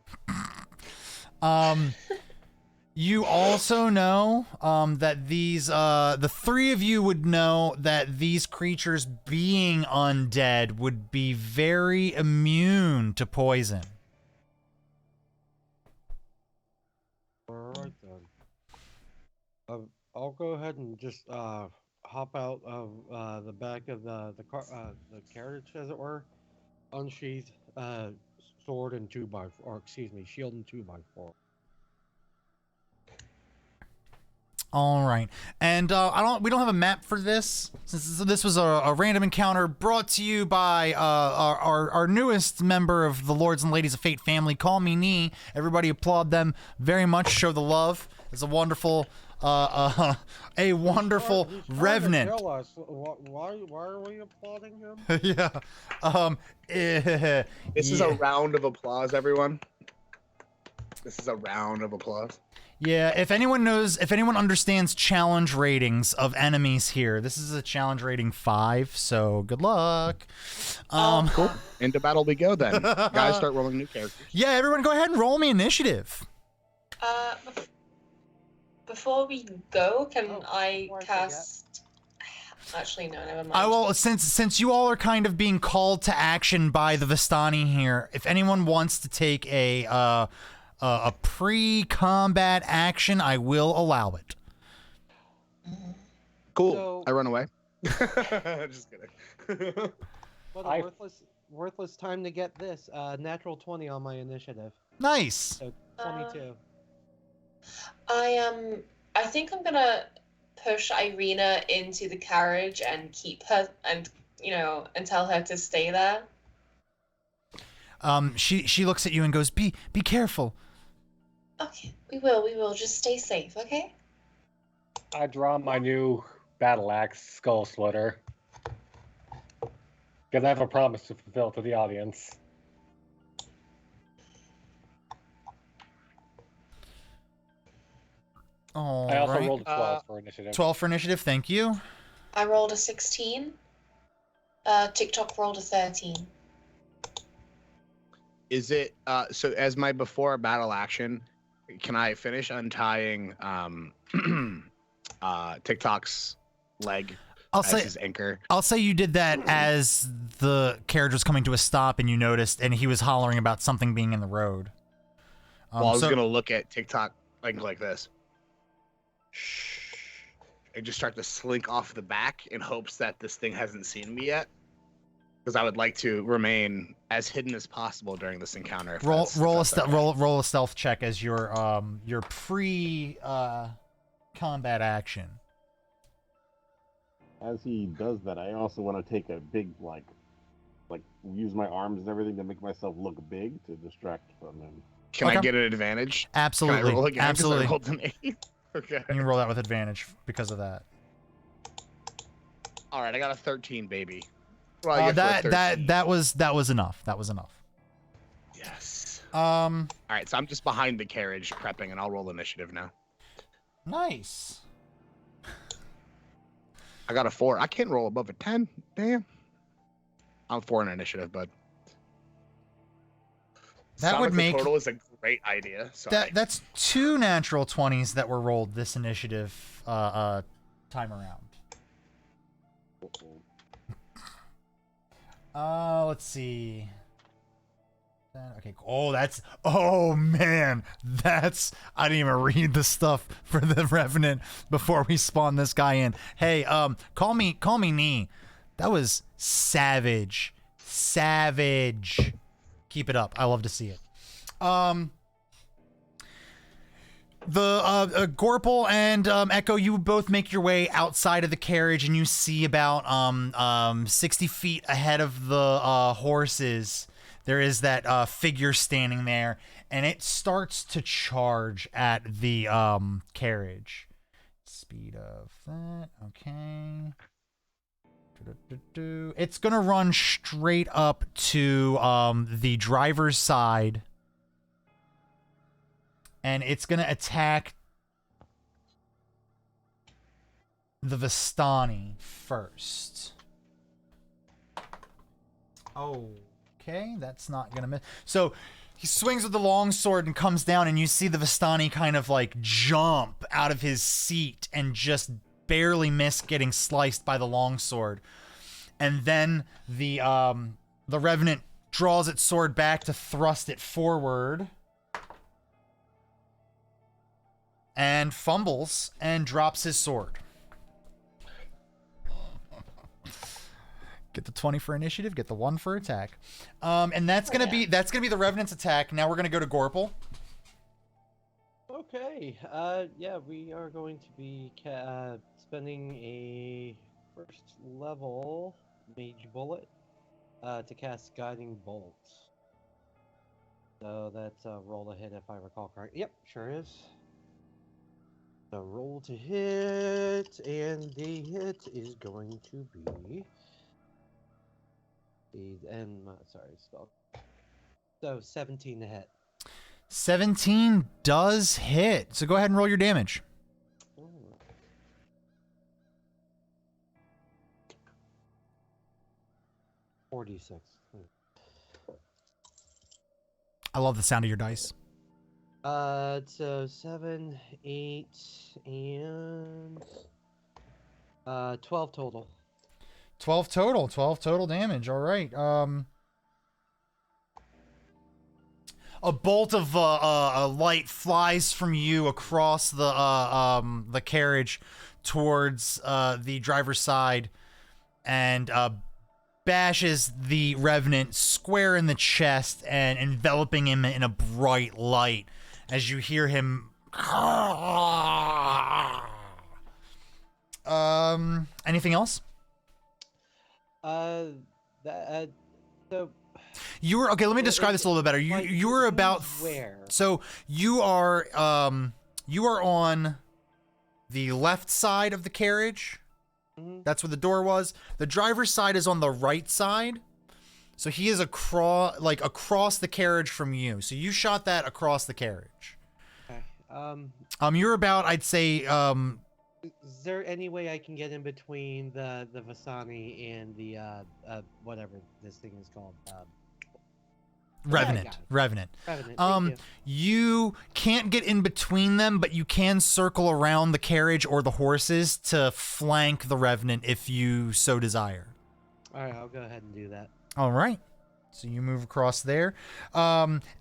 You also know that these, the three of you would know that these creatures being undead would be very immune to poison. Alright then. I'll go ahead and just hop out of the back of the carriage, as it were, unsheath sword and shield and 2x4. All right, and we don't have a map for this, since this was a random encounter brought to you by our newest member of the Lords and Ladies of Fate family. Call me Nee. Everybody applaud them very much. Show the love. It's a wonderful revenant. Tell us why are we applauding him? Yeah. This is a round of applause, everyone. This is a round of applause. Yeah, if anyone understands challenge ratings of enemies here, this is a challenge rating 5, so good luck. Cool. Into battle we go then. Guys, start rolling new characters. Yeah, everyone go ahead and roll me initiative. Before we go, can I cast... Actually, no, never mind. I will, since you all are kind of being called to action by the Vistani here, if anyone wants to take a pre-combat action, I will allow it. Cool. So- I run away. Just kidding. What a worthless time to get this. Natural 20 on my initiative. Nice. So 22. I think I'm gonna push Irina into the carriage and keep her, and and tell her to stay there. She looks at you and goes, Be careful. Okay, we will. Just stay safe, okay? I draw my new battle axe, Skull Slitter. Because I have a promise to fulfill to the audience. All I also right. rolled a 12 for initiative. 12 for initiative, thank you. I rolled a 16. TikTok rolled a 13. Is it so as my before battle action, can I finish untying TikTok's leg as his anchor? I'll say you did that as the carriage was coming to a stop and you noticed, and he was hollering about something being in the road. Well, I was gonna look at TikTok like this. And just start to slink off the back in hopes that this thing hasn't seen me yet. Because I would like to remain as hidden as possible during this encounter. If roll that's okay. a stealth check as your pre combat action. As he does that, I also want to take a big like use my arms and everything to make myself look big to distract from him. Can Okay. I get an advantage? Absolutely. Can I roll again? 'Cause I Absolutely. rolled an 8. Okay. You can roll that with advantage because of that. All right, I got a 13, baby. Well, I guess we're at 13. That was enough. That was enough. Yes. All right, so I'm just behind the carriage prepping, and I'll roll initiative now. Nice. I got a 4. I can't roll above a 10. Damn. I'm 4 in initiative, bud. That Sonic would the make Total is a great idea. Sorry. that's 2 natural 20s that were rolled this initiative time around. Let's see. Okay. Oh man, I didn't even read the stuff for the Revenant before we spawn this guy in. Hey, call me Nee. That was savage. Keep it up. I love to see it. The Gorple and Echo, you both make your way outside of the carriage, and you see about 60 feet ahead of the horses. There is that figure standing there, and it starts to charge at the carriage. Speed of that, okay. It's gonna run straight up to the driver's side. And it's going to attack the Vistani first. Okay, that's not going to miss. So He swings with the long sword and comes down, and you see the Vistani kind of like jump out of his seat and just barely miss getting sliced by the long sword. And then the Revenant draws its sword back to thrust it forward and fumbles and drops his sword. Get the 20 for initiative, get the 1 for attack. And that's gonna be the Revenant's attack. Now we're gonna go to Gorple. Okay. Yeah, we are going to be spending a first level mage bullet to cast guiding bolt. So that's a roll to hit if I recall correctly. Yep, sure is. So roll to hit, and the hit is going to be spell. So 17 to hit. 17 does hit. So go ahead and roll your damage. 46. I love the sound of your dice. So 7, 8, and 12 total. 12 total damage. All right. A bolt of light flies from you across the carriage towards the driver's side and bashes the Revenant square in the chest and enveloping him in a bright light as you hear him. Anything else? So you were okay. Let me describe this a little bit better. You were about where? So you are on the left side of the carriage. Mm-hmm. That's where the door was. The driver's side is on the right side. So he is across the carriage from you. So you shot that across the carriage. Okay. You're about, I'd say, Is there any way I can get in between the Vasani and the whatever this thing is called? Revenant. Revenant. Thank You can't get in between them, but you can circle around the carriage or the horses to flank the Revenant if you so desire. All right, I'll go ahead and do that. All right. So you move across there.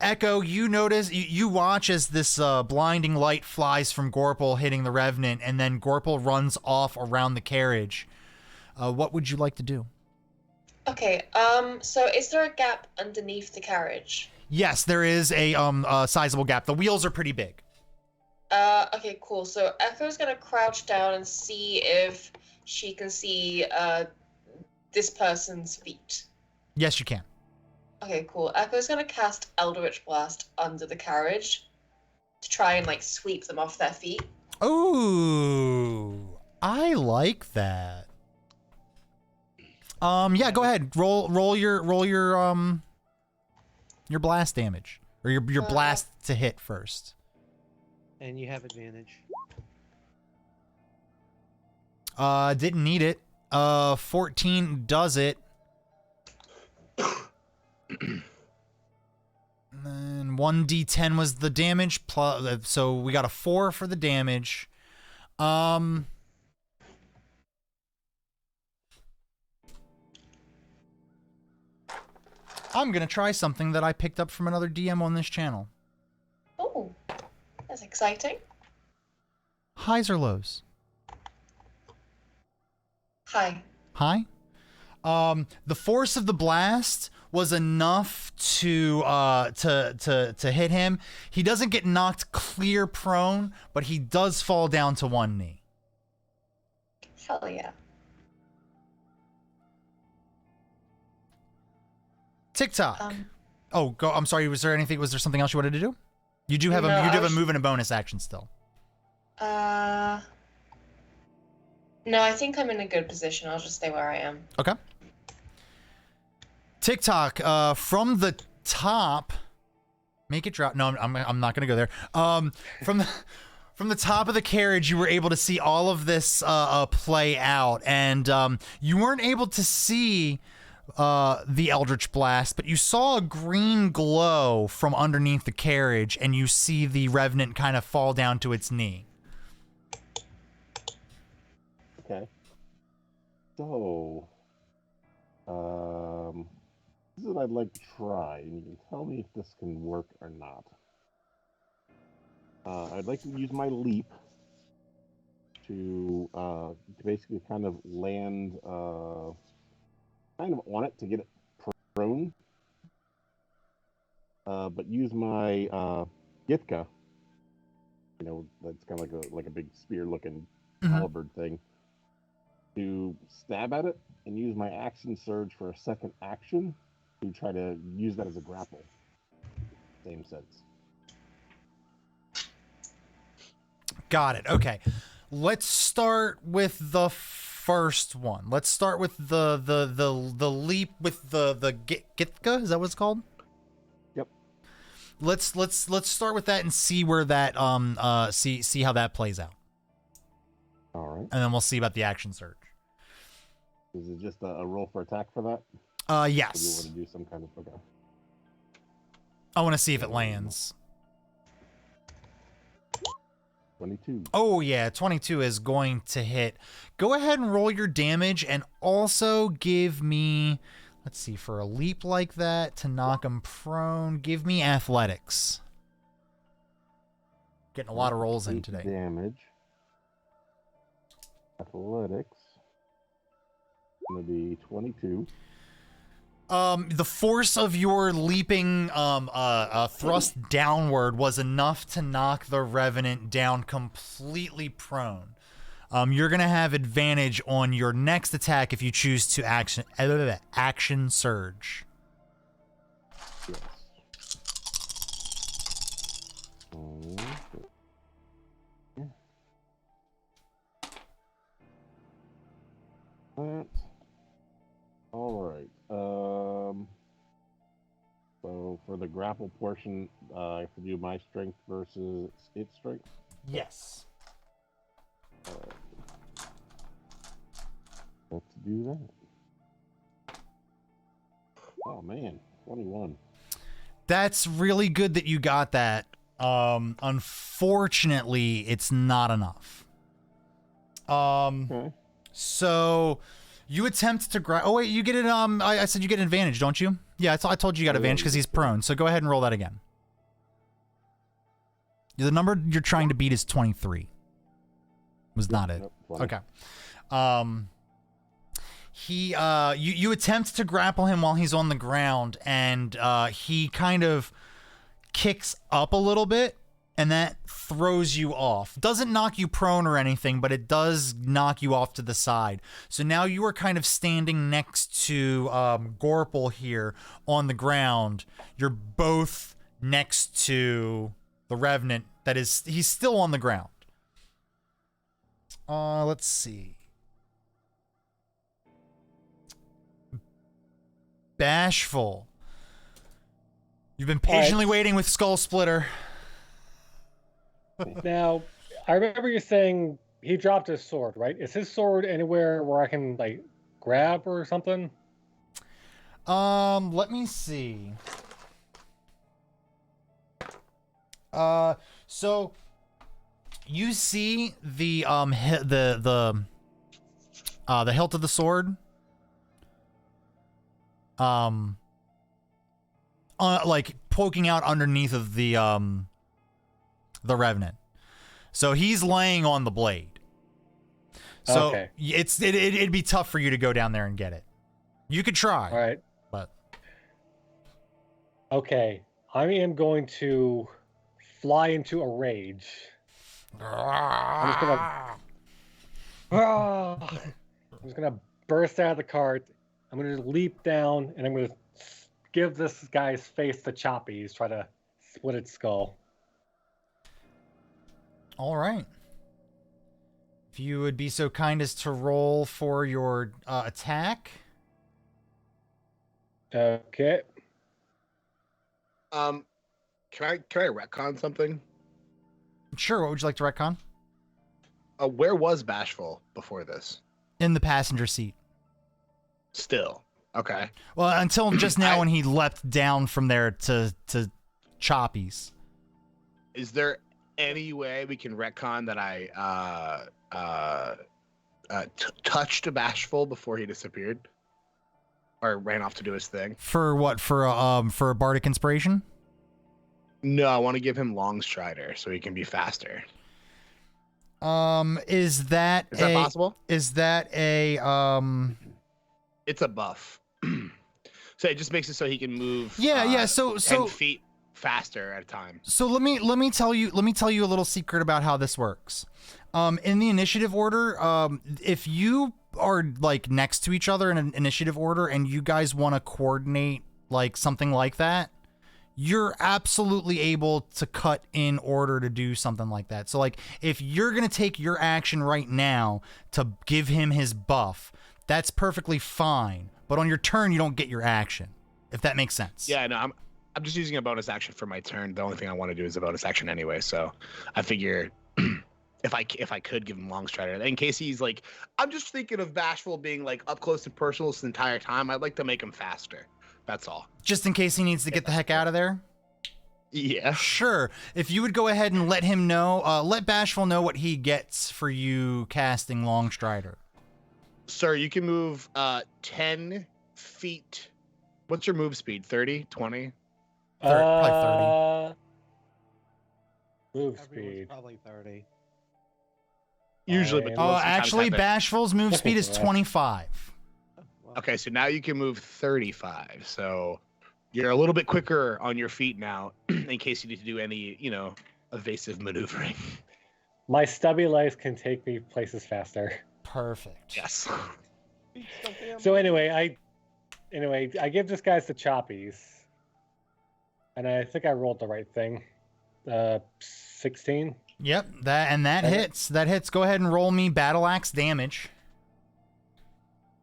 Echo, you notice, you watch as this blinding light flies from Gorple hitting the Revenant, and then Gorple runs off around the carriage. What would you like to do? Okay, so is there a gap underneath the carriage? Yes, there is a sizable gap. The wheels are pretty big. Okay, cool. So Echo's gonna crouch down and see if she can see this person's feet. Yes, you can. Okay, cool. Echo's gonna cast Eldritch Blast under the carriage to try and like sweep them off their feet. Ooh, I like that. Yeah, go ahead. Roll your blast damage or your blast to hit first. And you have advantage. Didn't need it. 14 does it. And 1d10 was the damage plus, so we got a 4 for the damage. I'm gonna try something that I picked up from another DM on this channel. Oh, that's exciting. Highs or lows? Hi. High? The force of the blast was enough to hit him. He doesn't get knocked clear prone, but he does fall down to one knee. Hell yeah. TikTok. Oh, go. I'm sorry. Was there something else you wanted to do? You do have a move and a bonus action still. No, I think I'm in a good position. I'll just stay where I am. Okay. TikTok, from the top, make it drop. No, I'm not gonna go there. From the top of the carriage, you were able to see all of this play out, and you weren't able to see the Eldritch Blast, but you saw a green glow from underneath the carriage, and you see the Revenant kind of fall down to its knee. Okay. So, this is what I'd like to try, and you can tell me if this can work or not. I'd like to use my leap to basically kind of land kind of on it to get it prone, but use my Githka, that's kind of like a big spear-looking halberd thing, to stab at it and use my action surge for a second action to try to use that as a grapple. Same sense. Got it. Okay. Let's start with the first one. Let's start with the leap with the Githka. Is that what it's called? Yep. Let's start with that and see where that see how that plays out. All right. And then we'll see about the action surge. Is it just a roll for attack for that? Yes. Or do you want to do some kind of okay? I want to see if it lands. 22. Oh yeah, 22 is going to hit. Go ahead and roll your damage, and also give me, let's see, for a leap like that to knock him prone, give me athletics. Getting a lot of rolls in today. Damage. Athletics. Gonna be 22. The force of your leaping thrust downward was enough to knock the Revenant down completely prone. You're gonna have advantage on your next attack if you choose to action surge. Yes. That. All right. So for the grapple portion, I have to do my strength versus its strength. Yes. Let's do that. Oh man, 21. That's really good that you got that. Unfortunately, it's not enough. Okay. So you attempt to grab. Oh wait, you get it. I said you get an advantage, don't you? Yeah, I told you you got advantage because he's prone. So go ahead and roll that again. The number you're trying to beat is 23. Was not it? Nope, Okay. You attempt to grapple him while he's on the ground, and he kind of kicks up a little bit, and that throws you off. Doesn't knock you prone or anything, but it does knock you off to the side. So now you are kind of standing next to Gorple here on the ground. You're both next to the Revenant. That is, he's still on the ground. Let's see. Bashful. You've been patiently waiting with Skull Splitter. Now, I remember you saying he dropped his sword, right? Is his sword anywhere where I can, like, grab or something? Let me see. So you see the hilt of the sword. Like poking out underneath of the Revenant. So he's laying on the blade. So Okay. it'd be tough for you to go down there and get it. You could try. All right. But okay, I am going to fly into a rage. I'm just gonna burst out of the cart. I'm gonna leap down, and I'm gonna give this guy's face the choppies. Try to split its skull. All right. If you would be so kind as to roll for your attack. Okay. Can I retcon something? Sure. What would you like to retcon? Where was Bashful before this? In the passenger seat. Still. Okay. Well, until just now I- when he leapt down from there to Choppies. Is there any way we can retcon that I touched Bashful before he disappeared, or ran off to do his thing? For what? For a bardic inspiration? No, I want to give him Long Strider so he can be faster. Is that possible? Is that a It's a buff. So it just makes it so he can move. Yeah. 10 feet faster at a time. So let me tell you a little secret about how this works. In the initiative order, if you are like next to each other in an initiative order and you guys want to coordinate like something like that, you're absolutely able to cut in order to do something like that. So like if you're going to take your action right now to give him his buff, that's perfectly fine. But on your turn, you don't get your action, if that makes sense. Yeah, no, I'm just using a bonus action for my turn. The only thing I want to do is a bonus action anyway. So I figure if I could give him Long Strider, in case he's like, I'm just thinking of Bashful being like up close and personal this entire time. I'd like to make him faster. That's all. Just in case he needs to get the heck out of there? Yeah. Sure. If you would go ahead and let him know, let Bashful know what he gets for you casting Long Strider. Sir, you can move 10 feet. What's your move speed? 30? 20? Probably 30. Move Everyone's speed. probably 30. Usually, but Oh, most of the time Actually, it's happened. Bashful's move speed is Yeah. 25. Well, Okay, so now you can move 35. So you're a little bit quicker on your feet now in case you need to do any, evasive maneuvering. My stubby legs can take me places faster. Perfect. Yes. So anyway, I give this guy the choppies, and I think I rolled the right thing. 16. Yep, that Okay. hits. That hits. Go ahead and roll me battle axe damage.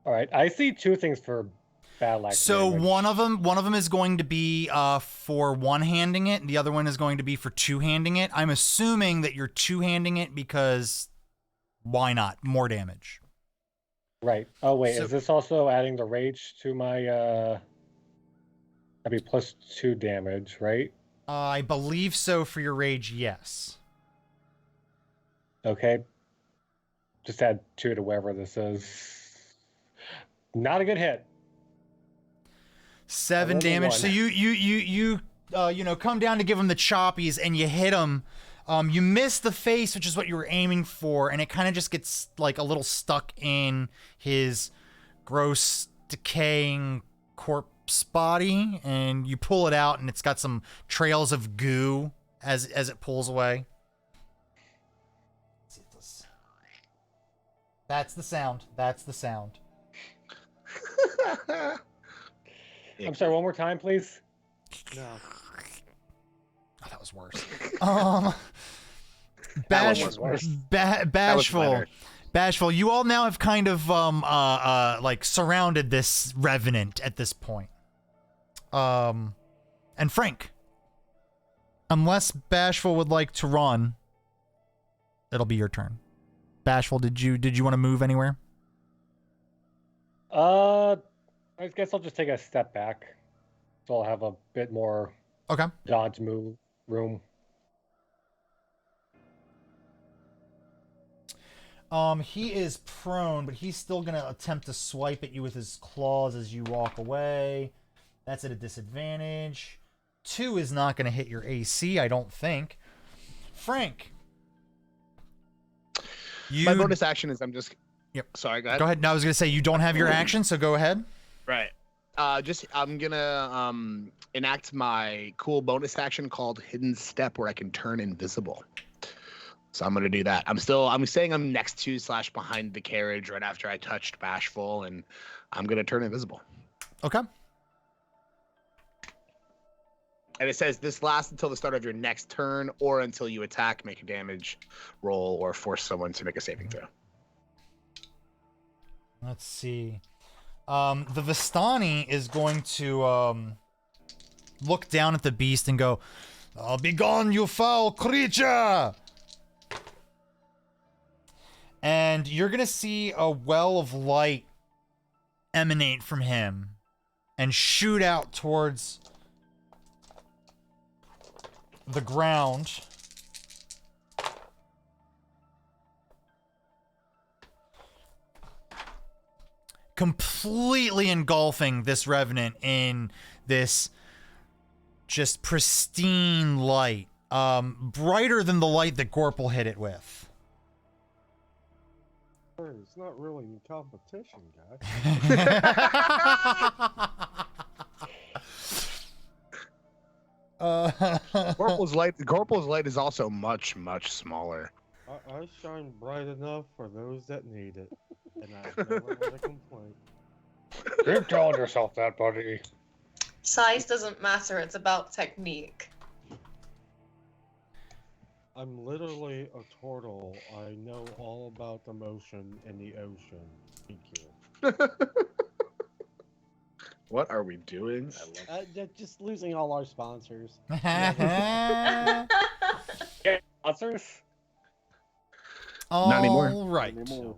All right, I see two things for battle axe. So damage. one of them is going to be for one-handing it, and the other one is going to be for two-handing it. I'm assuming that you're two-handing it because why not? More damage. Right. Oh wait, So- is this also adding the rage to my? That'd be +2 damage, right? I believe so for your rage, yes. Okay. Just add 2 to wherever this is. Not a good hit. 7 rolled a damage. 1. So you come down to give him the choppies and you hit him. You miss the face, which is what you were aiming for, and it kind of just gets like a little stuck in his gross, decaying corpse body, and you pull it out, and it's got some trails of goo as it pulls away. Let's see if this- That's the sound. That's the sound. I'm sorry. One more time, please. no. Oh, that was worse. That was worse. That was Bashful. better. Bashful, you all now have kind of like surrounded this revenant at this point. And Frank, unless Bashful would like to run, it'll be your turn. Bashful, did you want to move anywhere? I guess I'll just take a step back, so I'll have a bit more Okay. dodge move room. He is prone, but he's still gonna attempt to swipe at you with his claws as you walk away. That's at a disadvantage. 2 is not gonna hit your AC, I don't think. Frank, you. My bonus action is I'm just. Yep. Sorry, go ahead. Go ahead. No, I was gonna say you don't have your action, so go ahead. Right. I'm gonna enact my cool bonus action called Hidden Step, where I can turn invisible. So I'm gonna do that. I'm saying I'm next to / behind the carriage right after I touched Bashful, and I'm gonna turn invisible. Okay. And it says this lasts until the start of your next turn, or until you attack, make a damage roll, or force someone to make a saving throw. Let's see. The Vistani is going to look down at the beast and go, "Be gone, you foul creature!" And you're gonna see a well of light emanate from him and shoot out towards the ground. Completely engulfing this revenant in this just pristine light. Brighter than the light that Gorple hit it with. It's not really in competition, guy. Gorple's light is also much, much smaller. I shine bright enough for those that need it, and I've never had a complaint. Keep telling yourself that, buddy. Size doesn't matter, it's about technique. I'm literally a turtle. I know all about the motion in the ocean. Thank you. What are we doing? Just losing all our sponsors. Sponsors? Not anymore. All right. Anymore.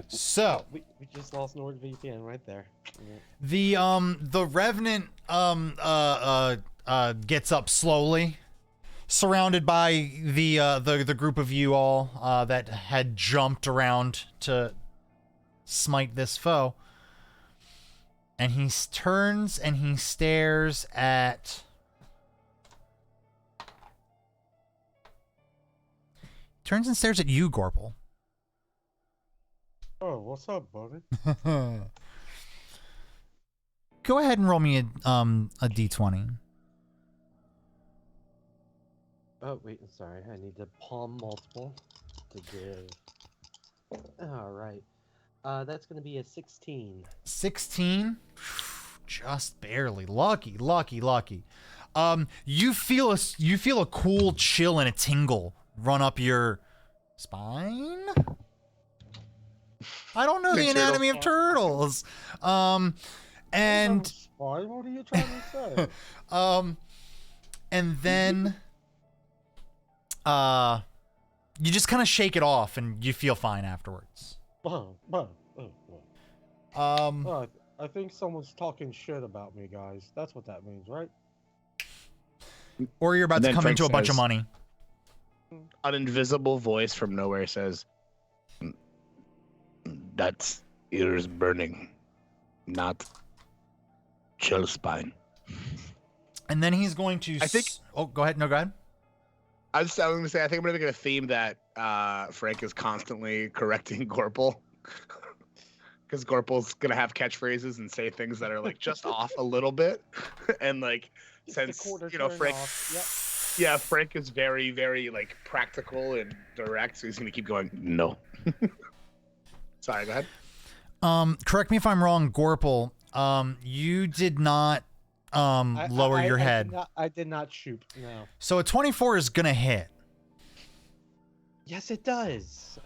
So We just lost NordVPN right there. the revenant gets up slowly, surrounded by the group of you all that had jumped around to smite this foe. And he turns and he stares at... Turns and stares at you, Gorple. Oh, what's up, buddy? Go ahead and roll me a d20. Oh, wait, I'm sorry. I need to palm multiple to give. Alright. That's going to be a 16. 16? Just barely. Lucky. You feel a cool chill and a tingle run up your spine? I don't know the anatomy of turtles. And Why? What are you trying to say? and then you just kind of shake it off and you feel fine afterwards. I think someone's talking shit about me, guys. That's what that means, right? Or you're about And to then come Frank into a bunch of says- money. An invisible voice from nowhere says, "That's ears burning, not chill spine." And then he's going to... I think- Oh, go ahead. No, go ahead. I was going to say, I think I'm going to make it a theme that Frank is constantly correcting Gorple. Because Gorple's going to have catchphrases and say things that are like just off a little bit. And like, Just a since, quarter you know, turn Frank, off. yeah, Frank is very, very like practical and direct. So he's going to keep going, no. Sorry, go ahead. Correct me if I'm wrong, Gorple. You did not lower your head. I did not shoot, no. So a 24 is going to hit. Yes, it does.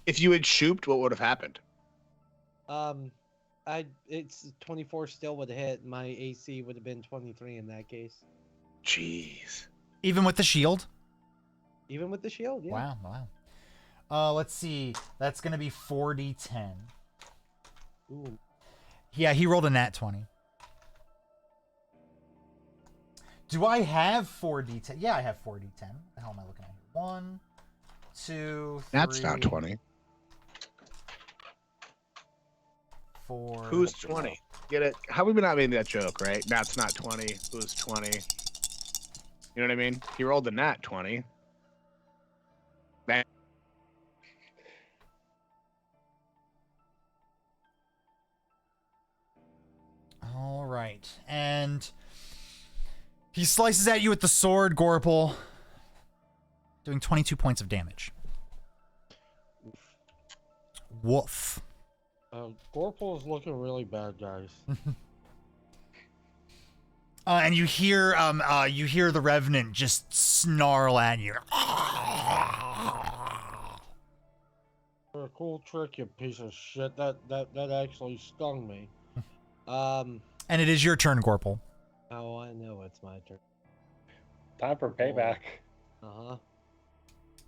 If you had shooped, what would have happened? It's 24 still would have hit. My AC would have been 23 in that case. Jeez. Even with the shield? Even with the shield, yeah. Wow. Let's see. That's going to be 4d10. Ooh. Yeah, he rolled a nat 20. Do I have 4d10? Yeah, I have 4d10. What the hell am I looking at here? 1, 2, 3. That's not 20. 4. Who's 20? Get it? How have we not made that joke, right? That's not 20. Who's 20? You know what I mean? He rolled the nat 20. Bang. All right. And he slices at you with the sword, Gorple, doing 22 points of damage. Woof. Gorple is looking really bad, guys. And you hear the Revenant just snarl at you. For a cool trick, you piece of shit. That actually stung me. And it is your turn, Gorple. Oh, I know it's my turn. Time for payback. Uh-huh.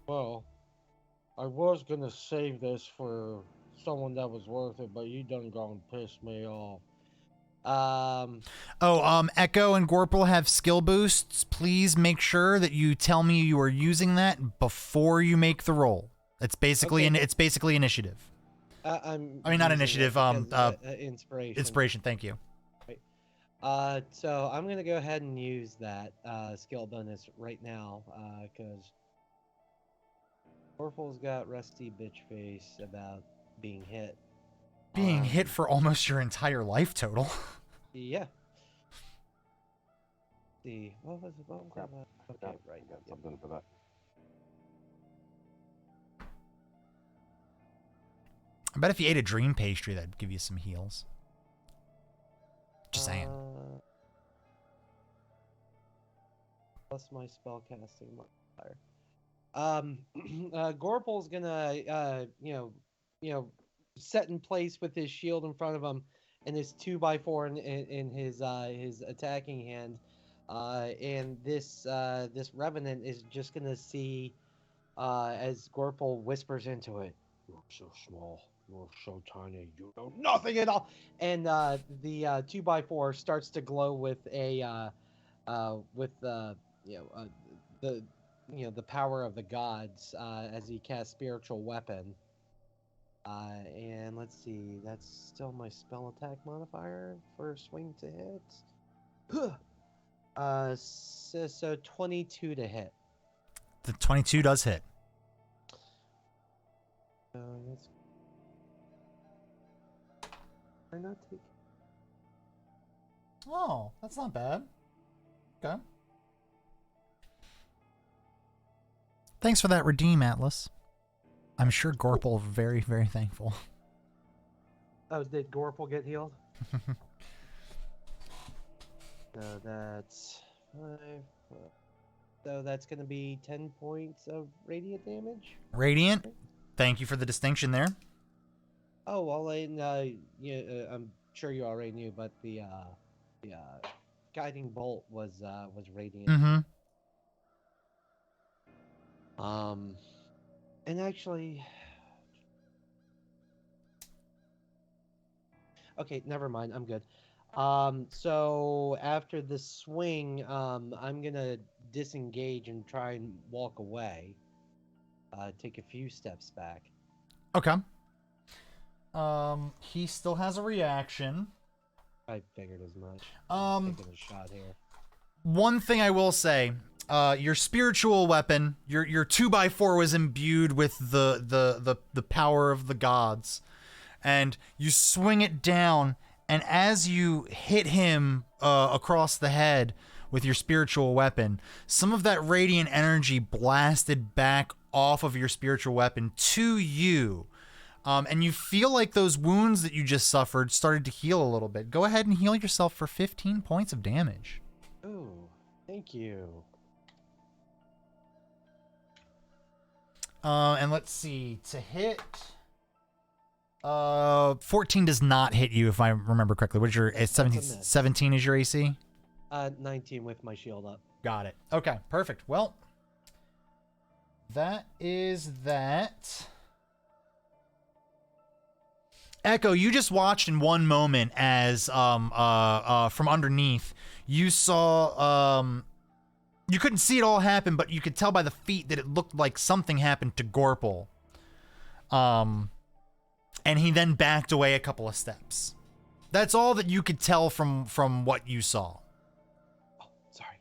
Well, I was gonna save this for someone that was worth it, but you done gone piss me off. Echo and Gorple have skill boosts. Please make sure that you tell me you are using that before you make the roll. It's basically Okay. it's basically initiative. I mean, not using it initiative, because, inspiration. Inspiration, thank you. So I'm gonna go ahead and use that skill bonus right now, because Orphal's got rusty bitch face about being hit. Being hit for almost your entire life total. Yeah. See, what was it? Crap. Okay, right. I got something for that. I bet if you ate a dream pastry, that'd give you some heals. Just saying. Plus my spellcasting modifier. Gorpal's gonna, set in place with his shield in front of him and his 2x4 in his attacking hand. And this revenant is just gonna see as Gorpal whispers into it, "You're so small. You're so tiny. You know nothing at all." And the 2x4 starts to glow with the the power of the gods as he casts spiritual weapon. And let's see, that's still my spell attack modifier for swing to hit. So 22 to hit. The 22 does hit. That's... Why not take... Oh, that's not bad. Okay. Thanks for that redeem, Atlas. I'm sure Gorple very, very thankful. Oh, did Gorpal get healed? So that's 5. So that's going to be 10 points of radiant damage. Radiant. Thank you for the distinction there. Oh well, I'm sure you already knew, but the guiding bolt was radiant. Mm-hmm. And actually, okay, never mind. I'm good. So after the swing, I'm gonna disengage and try and walk away. Take a few steps back. Okay. He still has a reaction. I figured as much. I'm taking a shot here. One thing I will say, your spiritual weapon, your 2x4 was imbued with the power of the gods, and you swing it down, and as you hit him across the head with your spiritual weapon, some of that radiant energy blasted back off of your spiritual weapon to you. And you feel like those wounds that you just suffered started to heal a little bit. Go ahead and heal yourself for 15 points of damage. Ooh, thank you. And let's see, to hit, 14 does not hit you if I remember correctly. What's your, it's 17 is your AC? 19 with my shield up. Got it. Okay, perfect. Well, that is that. Echo, you just watched in one moment as from underneath you saw you couldn't see it all happen, but you could tell by the feet that it looked like something happened to Gorple. And he then backed away a couple of steps. That's all that you could tell from what you saw. Oh, sorry.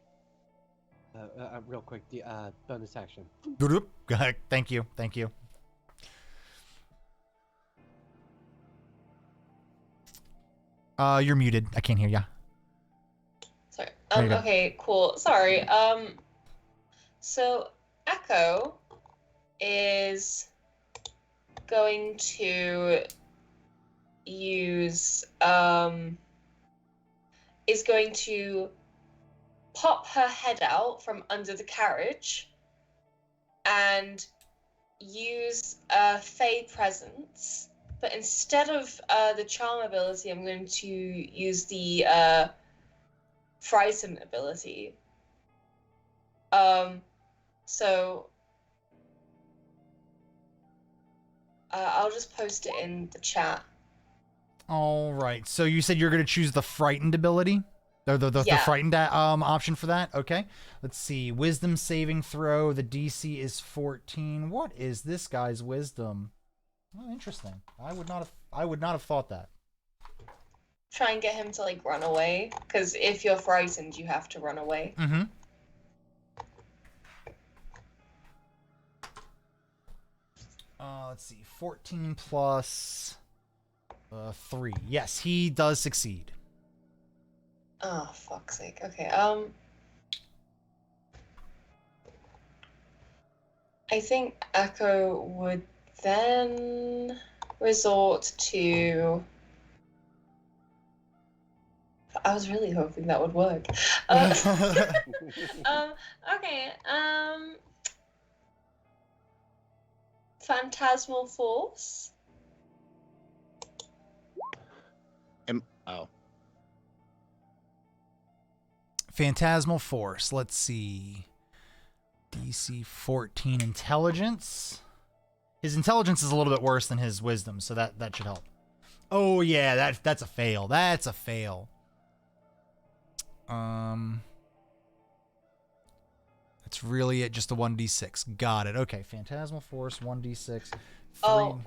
Real quick, the bonus action. Thank you. Thank you. You're muted. I can't hear ya. Sorry. There you go. Okay, cool. Sorry. So Echo is going to use is going to pop her head out from under the carriage and use Fey Presence. But instead of the charm ability, I'm going to use the frighten ability. So I'll just post it in the chat. All right. So you said you're going to choose the frightened ability? The Yeah. frightened option for that? Okay. Let's see. Wisdom saving throw. The DC is 14. What is this guy's wisdom? Oh, interesting. I would not have thought that. Try and get him to like run away, because if you're frightened, you have to run away. Mm-hmm. Let's see. 14 plus 3. Yes, he does succeed. Oh, fuck's sake. Okay, I think Echo would then resort to... I was really hoping that would work. Okay, Phantasmal Force. Oh. Phantasmal Force. Let's see. DC 14 Intelligence. His intelligence is a little bit worse than his wisdom, so that should help. Oh yeah, that's a fail. That's a fail. That's really it. Just a 1d6. Got it. Okay, Phantasmal Force 1d6. 3. Oh,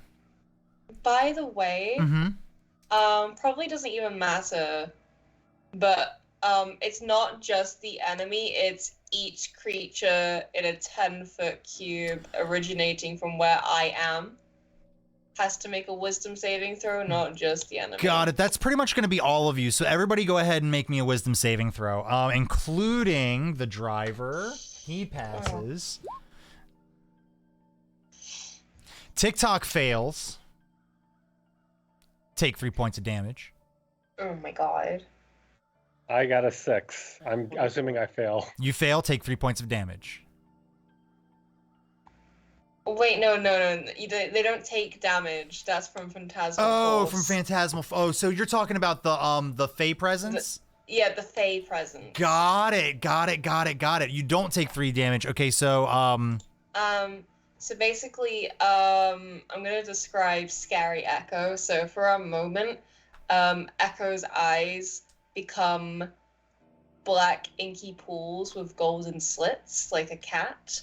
by the way, Mm-hmm. probably doesn't even matter, but it's not just the enemy, it's each creature in a 10-foot cube originating from where I am has to make a wisdom saving throw, not just the enemy. Got it. That's pretty much going to be all of you. So everybody go ahead and make me a wisdom saving throw, including the driver. He passes. TikTok fails. Take 3 points of damage. Oh my god. I got a 6. I'm assuming I fail. You fail, take 3 points of damage. Wait, no. They don't take damage. That's from Phantasmal Force. From Phantasmal. Oh, so you're talking about the Fey presence? Yeah, the Fey presence. Got it. You don't take 3 damage. Okay, so So basically, I'm gonna describe Scary Echo. So for a moment, Echo's eyes become black inky pools with golden slits, like a cat,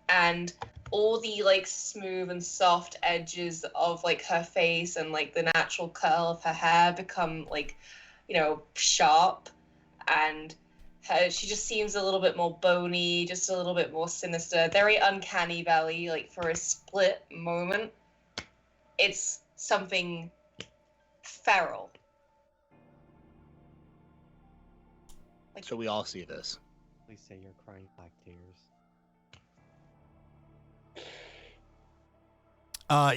and all the like smooth and soft edges of like her face and like the natural curl of her hair become like, sharp, and she just seems a little bit more bony, just a little bit more sinister, very uncanny valley. Like for a split moment, it's something feral. So we all see this. Please say you're crying black tears.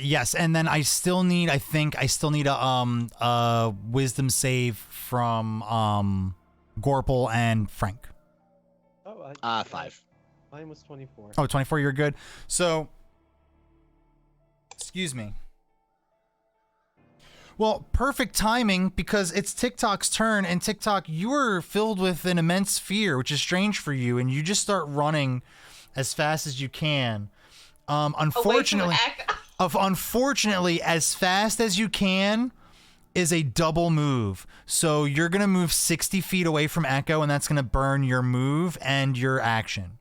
Yes, and then I think I still need a wisdom save from Gorple and Frank. Oh, 5. Mine was 24. Oh, 24, you're good. So, excuse me. Well, perfect timing, because it's TikTok's turn, and TikTok, you are filled with an immense fear, which is strange for you, and you just start running as fast as you can. Unfortunately, as fast as you can is a double move. So you're going to move 60 feet away from Echo, and that's going to burn your move and your action.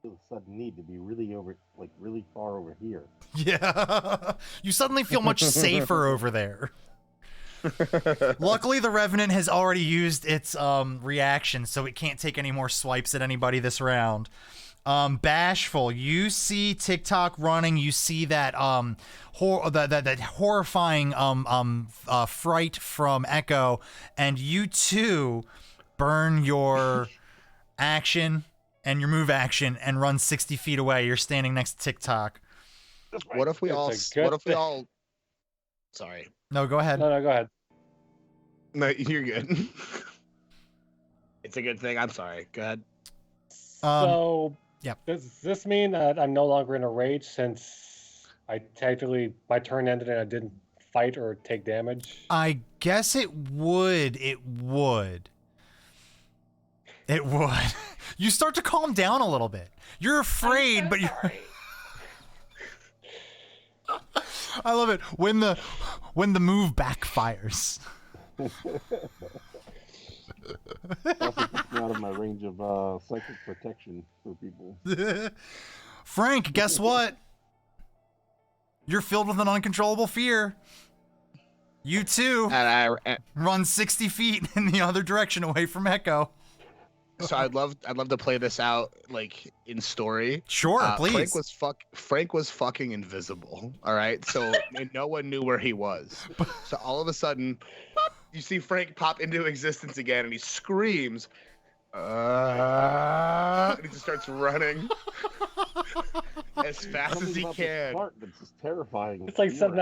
Feel a sudden need to be really far over here. Yeah. You suddenly feel much safer over there. Luckily, the Revenant has already used its reaction, so it can't take any more swipes at anybody this round. Bashful, you see TikTok running. You see that that horrifying fright from Echo, and you too burn your action and your move action and run 60 feet away. You're standing next to TikTok. What if we all? Sorry. No, go ahead. No, go ahead. No, you're good. It's a good thing. I'm sorry. Go ahead. So, yep. Does this mean that I'm no longer in a rage, since my turn ended and I didn't fight or take damage? I guess it would. It would. You start to calm down a little bit. You're afraid, but you're... I love it when the move backfires. Also puts me out of my range of psychic protection for people. Frank, guess what? You're filled with an uncontrollable fear. You too run 60 feet in the other direction away from Echo. So I'd love to play this out like in story. Sure, please. Frank was fucking invisible. All right, so no one knew where he was. So all of a sudden, you see Frank pop into existence again, and he screams, and he just starts running as fast as he can. That's just terrifying. It's like something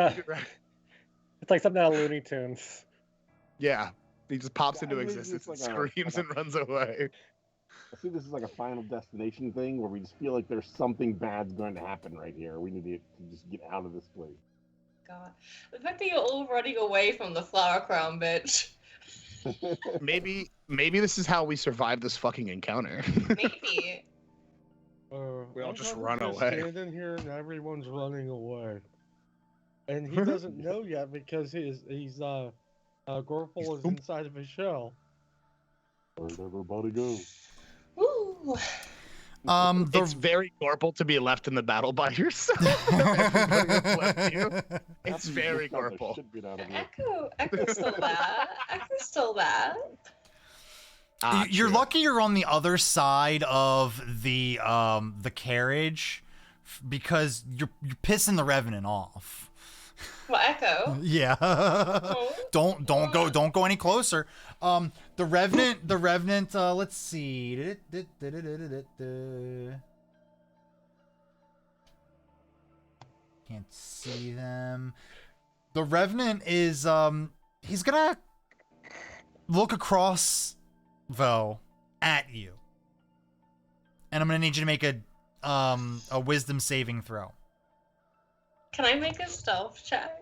out of Looney Tunes. Yeah, he just pops into I mean, existence it's and like screams and runs away. I see this is like a Final Destination thing where we just feel like there's something bad's going to happen right here. We need to just get out of this place. God. The fact that you're all running away from the flower crown bitch. Maybe this is how we survive this fucking encounter. Maybe. We all I'm just probably run away. Standing here and everyone's running away, and he doesn't know yet because he's Gorple is inside of his shell. Where'd everybody go? Woo. It's very Gorple to be left in the battle by yourself. Everybody has left you. It's very Gorple. Echo's still there. Echo's still there. You're lucky you're on the other side of the carriage because you're pissing the Revenant off. What, Echo? Yeah. Oh. Don't go any closer. The Revenant, let's see. Can't see them. The Revenant is he's gonna look across though at you. And I'm gonna need you to make a wisdom saving throw. Can I make a stealth check?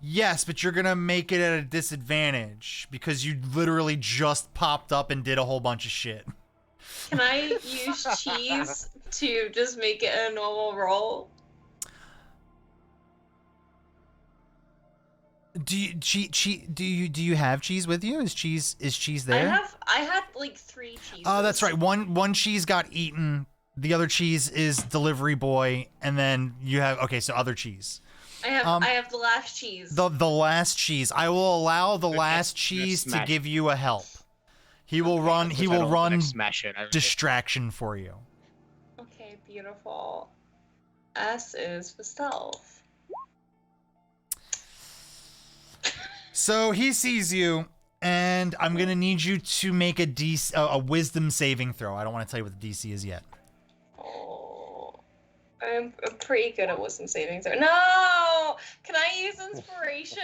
Yes, but you're gonna make it at a disadvantage because you literally just popped up and did a whole bunch of shit. Can I use cheese to just make it a normal roll? Do you have cheese with you? Is cheese there? I had like 3 cheeses. Oh, that's right. One cheese got eaten. The other cheese is delivery boy, and then you have so other cheese. I have the last cheese. The last cheese. I will allow the last cheese to give you a help. He will run distraction for you. Okay, beautiful. S is for stealth. So he sees you, and I'm gonna need you to make a wisdom saving throw. I don't want to tell you what the DC is yet. Oh, I'm pretty good at wisdom saving throw. No, can I use inspiration?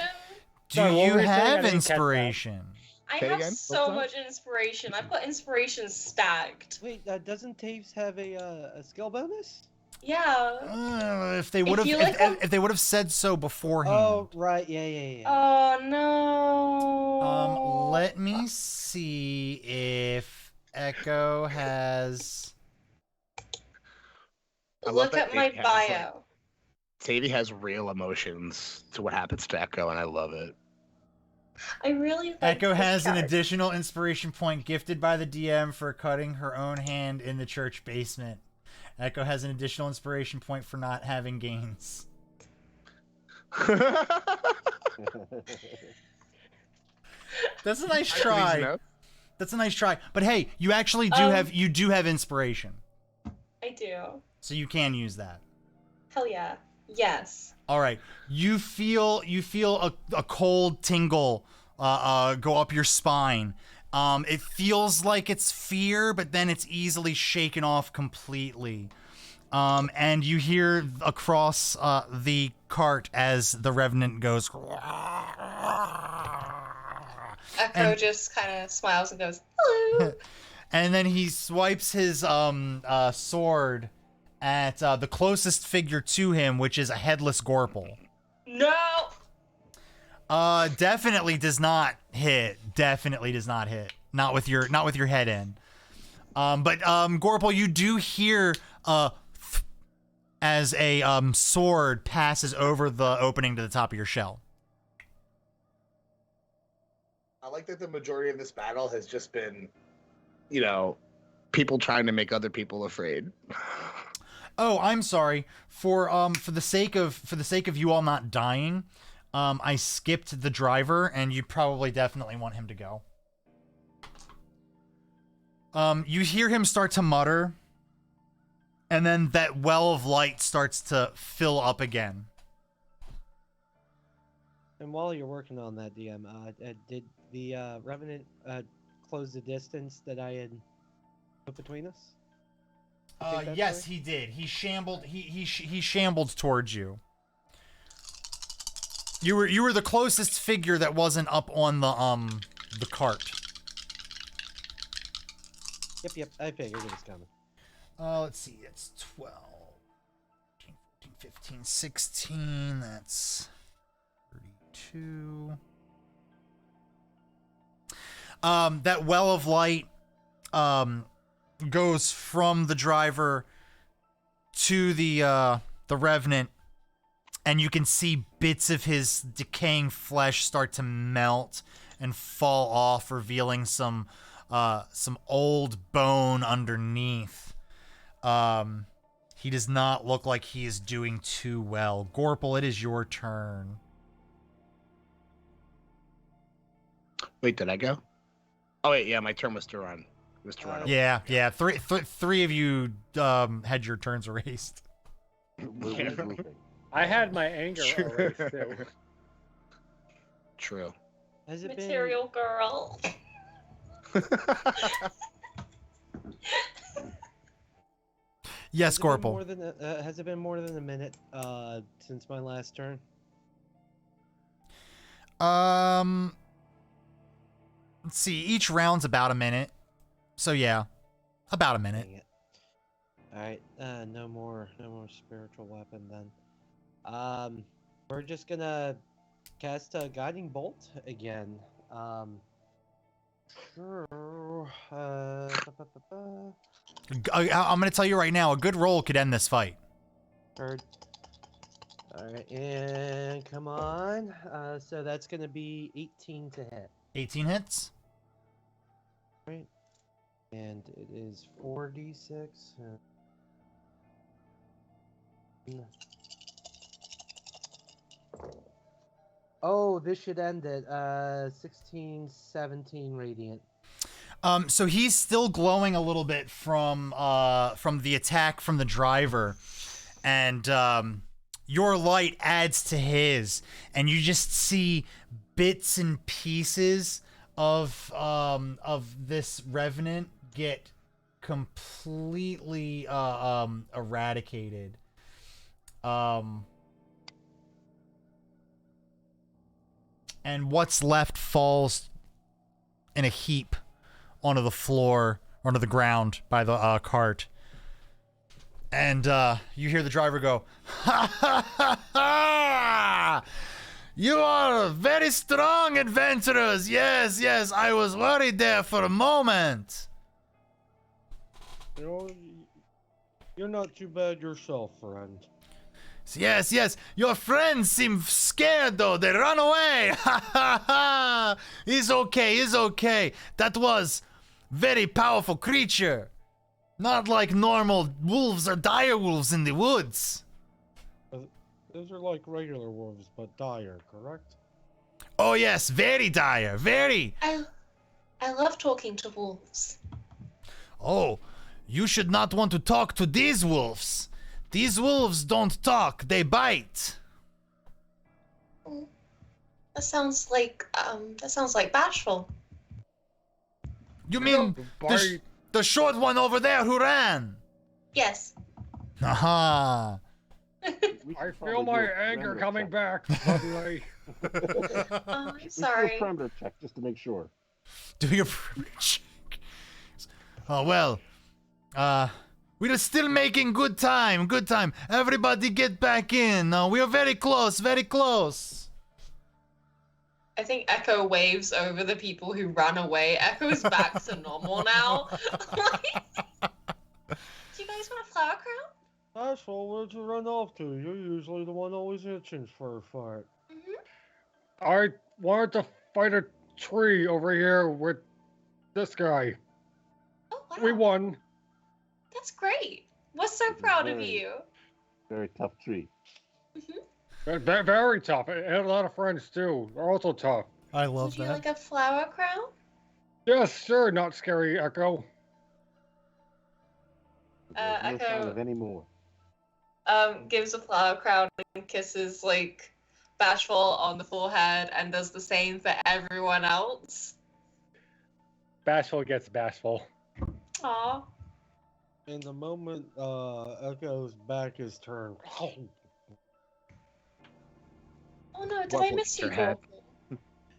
Do you have inspiration? I have so much inspiration. I've got inspiration stacked. Wait, doesn't Taves have a skill bonus? Yeah. If they would have, if they would have said so beforehand. Oh right, yeah. Oh no. Let me see if Echo has. Look at my bio. Sadie has real emotions to what happens to Echo, and I love it. I really like Echo this has character. an additional inspiration point gifted by the DM for cutting her own hand in the church basement. Echo has an additional inspiration point for not having gains. That's a nice try. That's a nice try. But hey, you actually do have inspiration. I do. So you can use that. Hell yeah. Yes. All right. You feel a cold tingle go up your spine. It feels like it's fear, but then it's easily shaken off completely. And you hear across the cart as the Revenant goes. Echo just kind of smiles and goes, hello. And then he swipes his sword at the closest figure to him, which is a headless Gorple. No. Definitely does not hit. Definitely does not hit. Not with your head in. But Gorple, you do hear as a sword passes over the opening to the top of your shell. I like that the majority of this battle has just been, you know, people trying to make other people afraid. Oh, I'm sorry. For the sake of you all not dying, I skipped the driver, and you probably definitely want him to go. You hear him start to mutter, and then that well of light starts to fill up again. And while you're working on that, DM, did the Revenant close the distance that I had put between us? Yes, he did. He shambled. He shambled towards you. You were the closest figure that wasn't up on the cart. Yep. I figured it was coming. Let's see. It's 12, 14, 15, 16. That's 32. That well of light goes from the driver to the Revenant, and you can see bits of his decaying flesh start to melt and fall off, revealing some old bone underneath. He does not look like he is doing too well. Gorple, it is your turn. Wait, did I go? Oh wait, yeah, my turn was to run. It was to run. Yeah. Three of you had your turns erased. I had my anger erased too. True. Has it Material girl. Yes, Gorple. Has it been more than a minute since my last turn? Let's see. Each round's about a minute, so yeah, about a minute. Dang it. All right. No more spiritual weapon then. We're just gonna cast a guiding bolt again. Sure. I'm gonna tell you right now, a good roll could end this fight. Heard. All right, and come on. So that's gonna be 18 to hit. 18 hits. Right. And it is 4d6. Oh, this should end at 16, 17 radiant. So he's still glowing a little bit from the attack from the driver, and your light adds to his, and you just see bits and pieces of this Revenant get completely eradicated. And what's left falls in a heap onto the floor, onto the ground by the cart. And you hear the driver go, "Ha ha ha ha! You are very strong adventurers. Yes, I was worried there for a moment." You know, you're not too bad yourself, friend. Yes, your friends seem scared though. They run away. Ha ha ha! He's okay. That was very powerful creature. Not like normal wolves or dire wolves in the woods. Those are like regular wolves, but dire, correct? Oh yes, very dire, very. I love talking to wolves. Oh, you should not want to talk to these wolves. These wolves don't talk, they bite. That sounds like bashful. You mean the short one over there who ran? Yes. Aha. I feel my anger coming back suddenly. I'm sorry. Perimeter check just to make sure. Do your check. Oh well. We are still making good time. Everybody get back in. We are very close. I think Echo waves over the people who ran away. Echo's back to normal now. Do you guys want a flower crown? Bashful, where'd you run off to? You're usually the one always itching for a fight. I wanted to fight a tree over here with this guy. Oh wow. We won. That's great. We're so proud of you. Very tough tree. Very tough. I had a lot of friends too. They're also tough. I love Would you that. like a flower crown? Yes, sure. Not scary, Echo. There's no sign Echo of any more. gives a flower crown and kisses like Bashful on the forehead and does the same for everyone else. Bashful gets bashful. Aw. And the moment Echo's back is turned. Oh no, did What I was miss you, your hat? Gorple?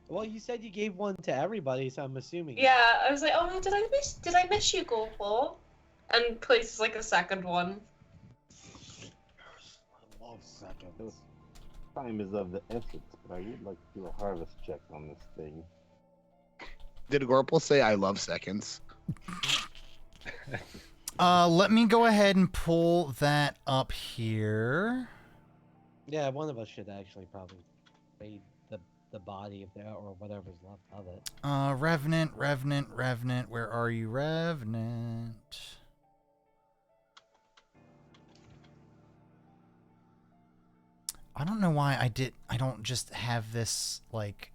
Well, you said you gave one to everybody, so I'm assuming. Yeah, I was like, oh no, did I miss you, Gorple? And places like a second one. I love seconds. Time is of the essence, but I would like to do a harvest check on this thing. Did Gorple say I love seconds? Let me go ahead and pull that up here. Yeah, one of us should actually probably raid the body of that or whatever's left of it. Revenant, where are you, Revenant? I don't know why I don't just have this, like,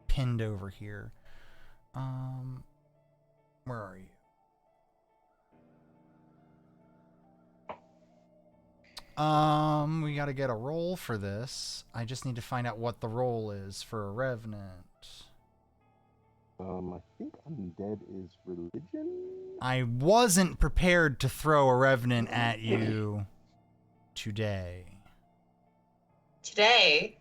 pinned over here. Where are you? We gotta get a roll for this. I just need to find out what the roll is for a Revenant. I think undead is religion? I wasn't prepared to throw a Revenant at you today. Today.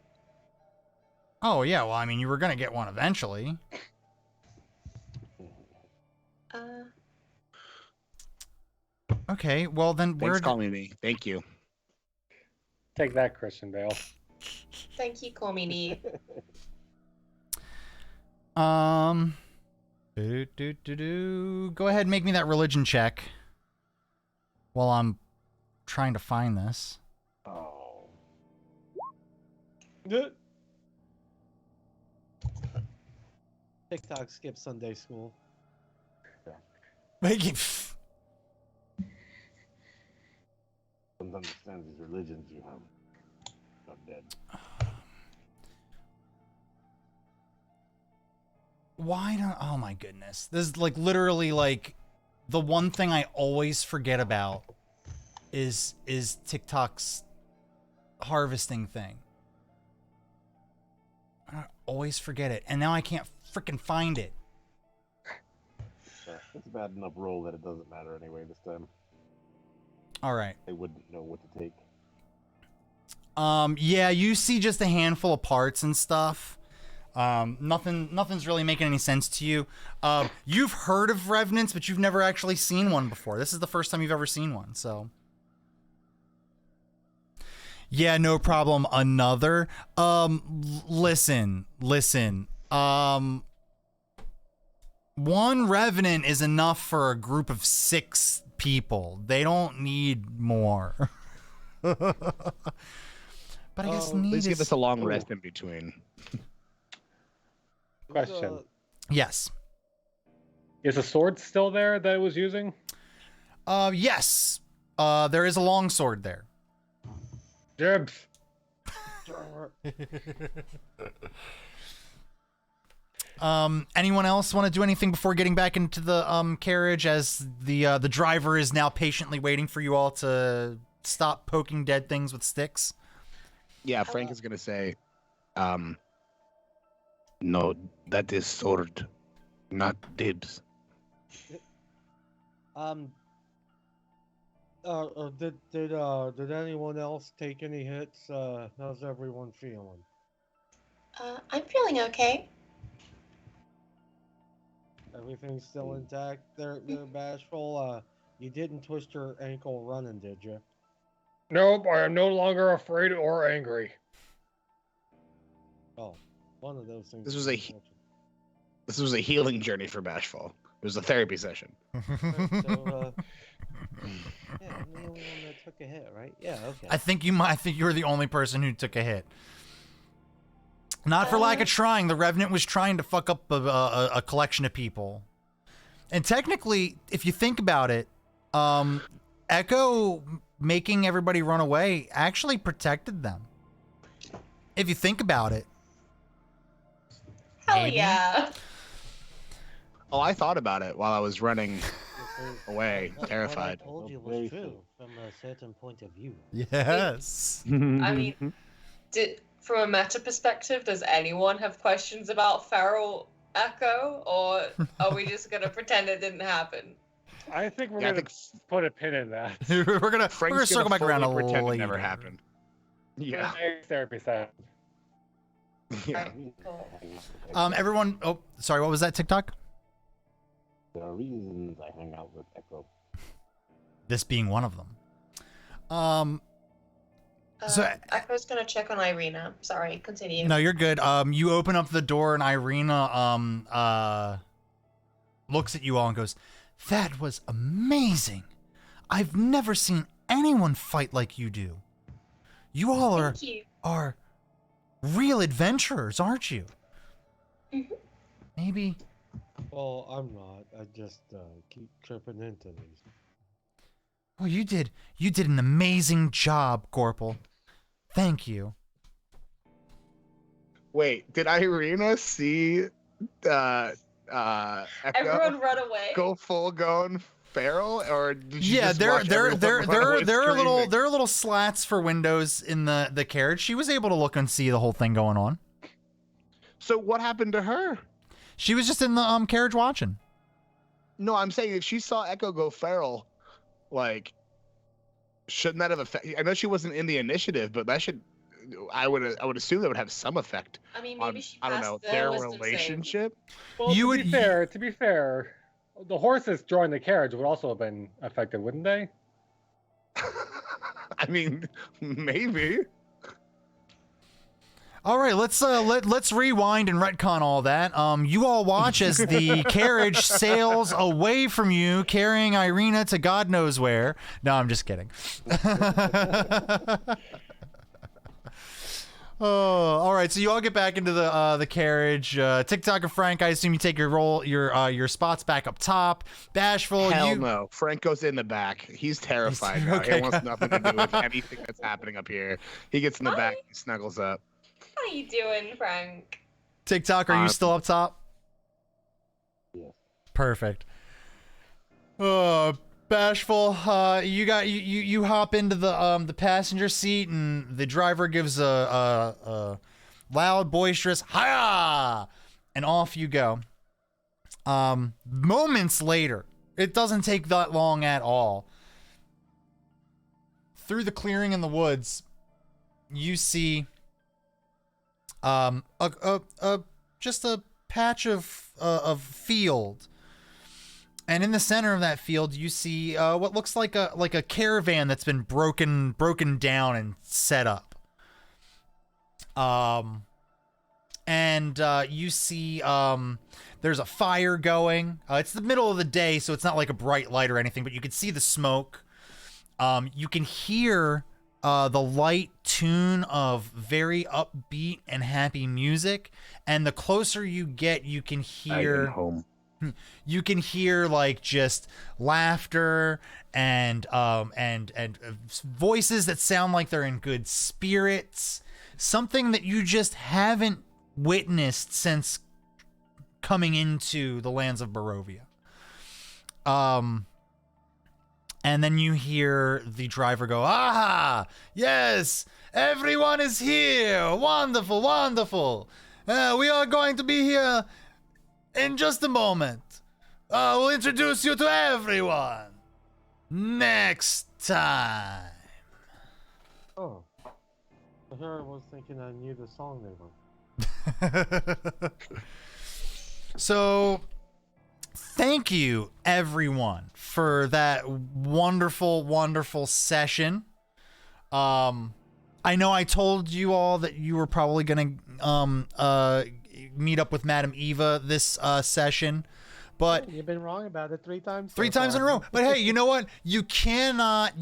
Oh, yeah, well, I mean, you were gonna get one eventually. Okay, well then Thanks for calling me. Thank you. Take that, Christian Bale. Thank you, Comini. Go ahead and make me that religion check while I'm trying to find this. Oh. TikTok skipped Sunday school. Make it. Don't understand these religions you have. Not dead. Why don't? Oh my goodness! This is like literally like the one thing I always forget about is TikTok's harvesting thing. I always forget it, and now I can't freaking find it. Yeah, it's a bad enough roll that it doesn't matter anyway this time. All right. They wouldn't know what to take. Yeah, you see just a handful of parts and stuff. Nothing's really making any sense to you. You've heard of revenants, but you've never actually seen one before. This is the first time you've ever seen one, so. Yeah, no problem. Another. Listen. One revenant is enough for a group of 6 people. They don't need more. But I guess Please give us a long rest in between. Question. Yes. Is the sword still there that it was using? Yes. There is a long sword there. Dibs. Anyone else want to do anything before getting back into the carriage, as the driver is now patiently waiting for you all to stop poking dead things with sticks? Yeah, Frank is gonna say, no, that is sword, not dibs. Did anyone else take any hits? How's everyone feeling? I'm feeling okay. Everything's still intact. They're bashful. You didn't twist your ankle running, did you? Nope, I am no longer afraid or angry. Oh, one of those things. This was a healing journey for Bashful. It was a therapy session. So, Yeah, I'm the only one that took a hit, right? Yeah, okay. I think you were the only person who took a hit. Not for lack of trying. The Revenant was trying to fuck up a collection of people. And technically, if you think about it, Echo making everybody run away actually protected them. If you think about it. Hell Maybe. yeah. Oh, I thought about it while I was running away, What terrified. I told you was true from a certain point of view. Yes. I mean, from a meta perspective, does anyone have questions about Feral Echo, or are we just gonna pretend it didn't happen? I think we're Yeah, I gonna think put a pin in that. we're gonna Frank's circle back around a fully pretend later. it never happened. Yeah. Therapy session. Yeah. Cool. Everyone. Oh, sorry. What was that? TikTok? There are reasons I hang out with Echo. This being one of them. So Echo's gonna check on Irina. Sorry, continue. no, you're good. You open up the door and Irina looks at you all and goes, "That was amazing. I've never seen anyone fight like you do. You all Thank you. are real adventurers, aren't you?" Mhm. Maybe. Well, I'm not. I just keep tripping into these. Oh, you did an amazing job, Corporal. Thank you. Wait, did Irina see Echo Everyone run away. go full going feral, or did you Yeah, just there watch everyone run away are screaming? little slats for windows in the carriage. She was able to look and see the whole thing going on. So what happened to her? She was just in the carriage watching. No, I'm saying if she saw Echo go feral, like, shouldn't that have affected? I know she wasn't in the initiative, but that should. I would assume that would have some effect I mean, on, maybe she I don't passed know, the their wisdom save. relationship. Well, You to be fair, the horses drawing the carriage would also have been affected, wouldn't they? I mean, maybe. All right, let's rewind and retcon all that. You all watch as the carriage sails away from you, carrying Irina to God knows where. No, I'm just kidding. Oh, all right. So you all get back into the carriage. TikTok and Frank, I assume you take your spots back up top. Bashful, Hell no. Frank goes in the back. He's terrified now. okay. He wants nothing to do with anything that's happening up here. He gets in the back. He snuggles up. How you doing, Frank? TikTok, are you still up top? Yes. Perfect. Bashful, you hop into the passenger seat and the driver gives a loud, boisterous "Hiya!" and off you go. Moments later, it doesn't take that long at all. Through the clearing in the woods, you see just a patch of field. And in the center of that field, you see what looks like a caravan that's been broken down and set up. And you see there's a fire going. It's the middle of the day, so it's not like a bright light or anything, but you can see the smoke. You can hear the light tune of very upbeat and happy music, and the closer you get, you can hear home. You can hear like just laughter and voices that sound like they're in good spirits. Something that you just haven't witnessed since coming into the lands of Barovia. And then you hear the driver go, "Ah, yes, everyone is here. Wonderful, wonderful. We are going to be here in just a moment. We'll introduce you to everyone next time." Oh. Here I was thinking I knew the song they were. So, thank you, everyone, for that wonderful, wonderful session. I know I told you all that you were probably going to meet up with Madam Eva this session, But You've been wrong about it 3 times. three so times in a far. row. But hey, you know what? You cannot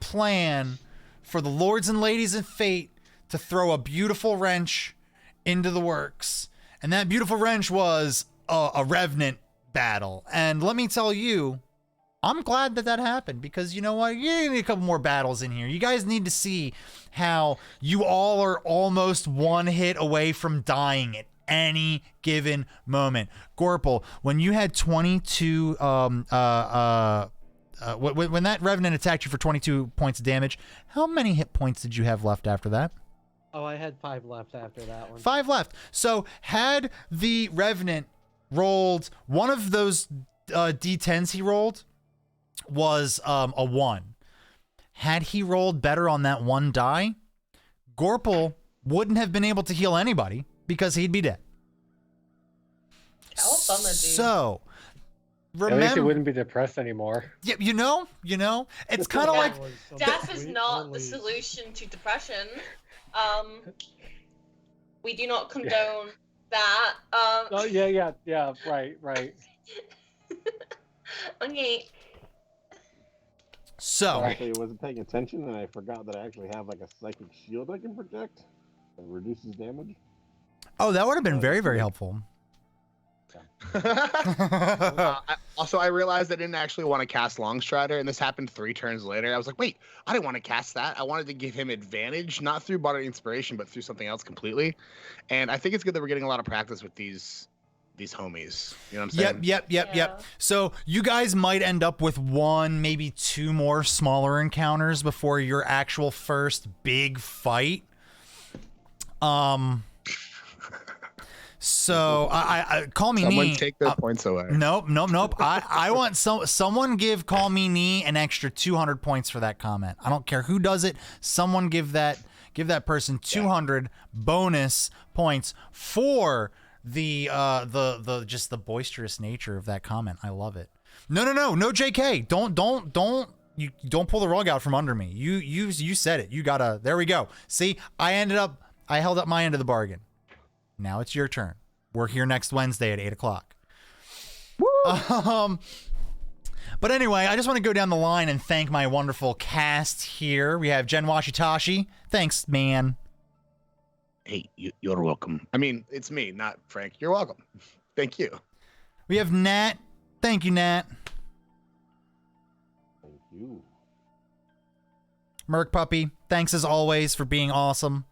plan for the lords and ladies of fate to throw a beautiful wrench into the works. And that beautiful wrench was a revenant battle. And let me tell you, I'm glad that happened, because you know what? You need a couple more battles in here. You guys need to see how you all are almost one hit away from dying at any given moment. Gorple, when you had 22, when that revenant attacked you for 22 points of damage, how many hit points did you have left after that? Oh, I had 5 left after that one. 5 left. So had the revenant rolled one of those d10s he rolled was a 1. Had he rolled better on that one die, Gorple wouldn't have been able to heal anybody because he'd be dead. Oh, bummer, dude. So At least he remember, wouldn't be depressed anymore. yeah, you know, it's kind of Yeah. like Death is not the solution to depression. We do not condone that. Oh yeah, right. Okay. so. Actually, I wasn't paying attention, and I forgot that I actually have like a psychic shield I can project that reduces damage. Oh, that would have been very, very helpful. Also, I realized I didn't actually want to cast Longstrider, and this happened 3 turns later. I was like, wait, I didn't want to cast that. I wanted to give him advantage, not through Bardic Inspiration, but through something else completely. And I think it's good that we're getting a lot of practice with these homies. You know what I'm saying? Yep. Yeah. So you guys might end up with 1, maybe 2 more smaller encounters before your actual first big fight. So I call me Someone knee. take their points away. Nope. I want someone give call me knee an extra 200 points for that comment. I don't care who does it. Someone give that person 200 bonus points for the just the boisterous nature of that comment. I love it. No, JK. Don't pull the rug out from under me. You said it. You gotta. There we go. See, I held up my end of the bargain. Now it's your turn. We're here next Wednesday at 8:00. But anyway, I just want to go down the line and thank my wonderful cast here. We have Jen Washitashi. Thanks, man. Hey, you're welcome. I mean, it's me, not Frank. You're welcome. Thank you. We have Nat. Thank you, Nat. Thank you. Merc Puppy. Thanks as always for being awesome.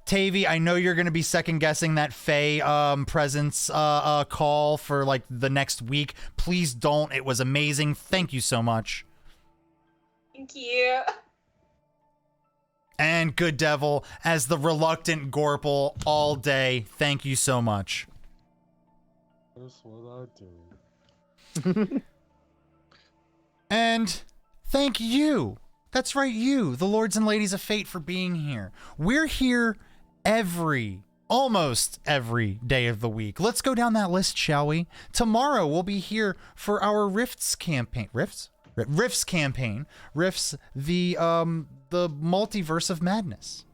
Tavy, I know you're going to be second guessing that Faye presence call for like the next week. Please don't. It was amazing. Thank you so much. Thank you. And Good Devil as the reluctant Gorple all day. Thank you so much. That's what I do. And thank you. That's right, you, the lords and ladies of fate, for being here. We're here almost every day of the week. Let's go down that list, shall we? Tomorrow we'll be here for our Rifts campaign. Rifts campaign. Rifts, the multiverse of madness.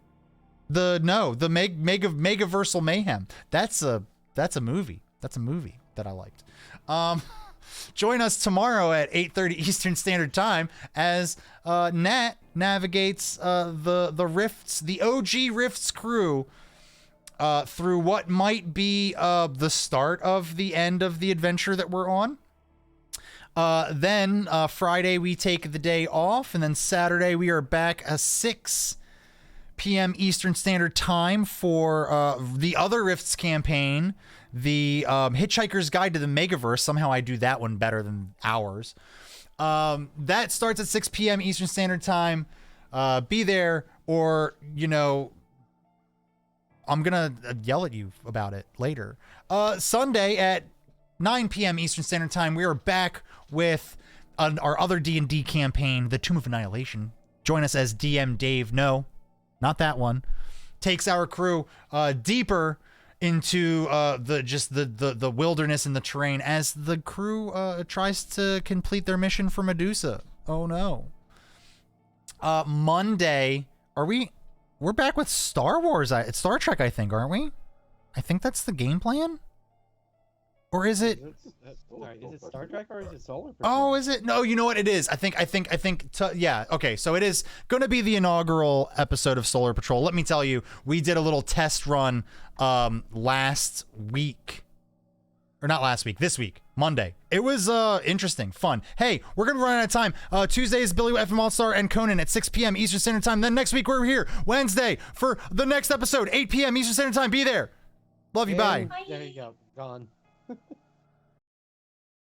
Megaversal mayhem. That's a movie. That's a movie that I liked. Join us tomorrow at 8:30 Eastern Standard Time as Nat navigates the Rifts, the OG Rifts crew, through what might be the start of the end of the adventure that we're on. Then Friday we take the day off, and then Saturday we are back at 6 p.m. Eastern Standard Time for the other Rifts campaign, the Hitchhiker's Guide to the Megaverse. Somehow I do that one better than ours. That starts at 6 p.m. Eastern Standard Time. Be there, or, I'm going to yell at you about it later. Sunday at 9 p.m. Eastern Standard Time, we are back with our other D&D campaign, The Tomb of Annihilation. Join us as DM Dave. No, not that one. Takes our crew deeper into the wilderness and the terrain as the crew tries to complete their mission for Medusa. Oh no. Monday, we're back with Star Wars, Star Trek, I think, aren't we? I think that's the game plan. Or is it? Sorry, is it Star Trek or is it Solar Patrol? Oh, is it? No, you know what it is. I think. Yeah. Okay, so it is going to be the inaugural episode of Solar Patrol. Let me tell you, we did a little test run last week, or not last week. This week, Monday. It was interesting, fun. Hey, we're gonna run out of time. Tuesday is Billy FM All Star and Conan at 6 p.m. Eastern Standard Time. Then next week we're here Wednesday for the next episode, 8 p.m. Eastern Standard Time. Be there. Love you. Bye. There you go. Gone.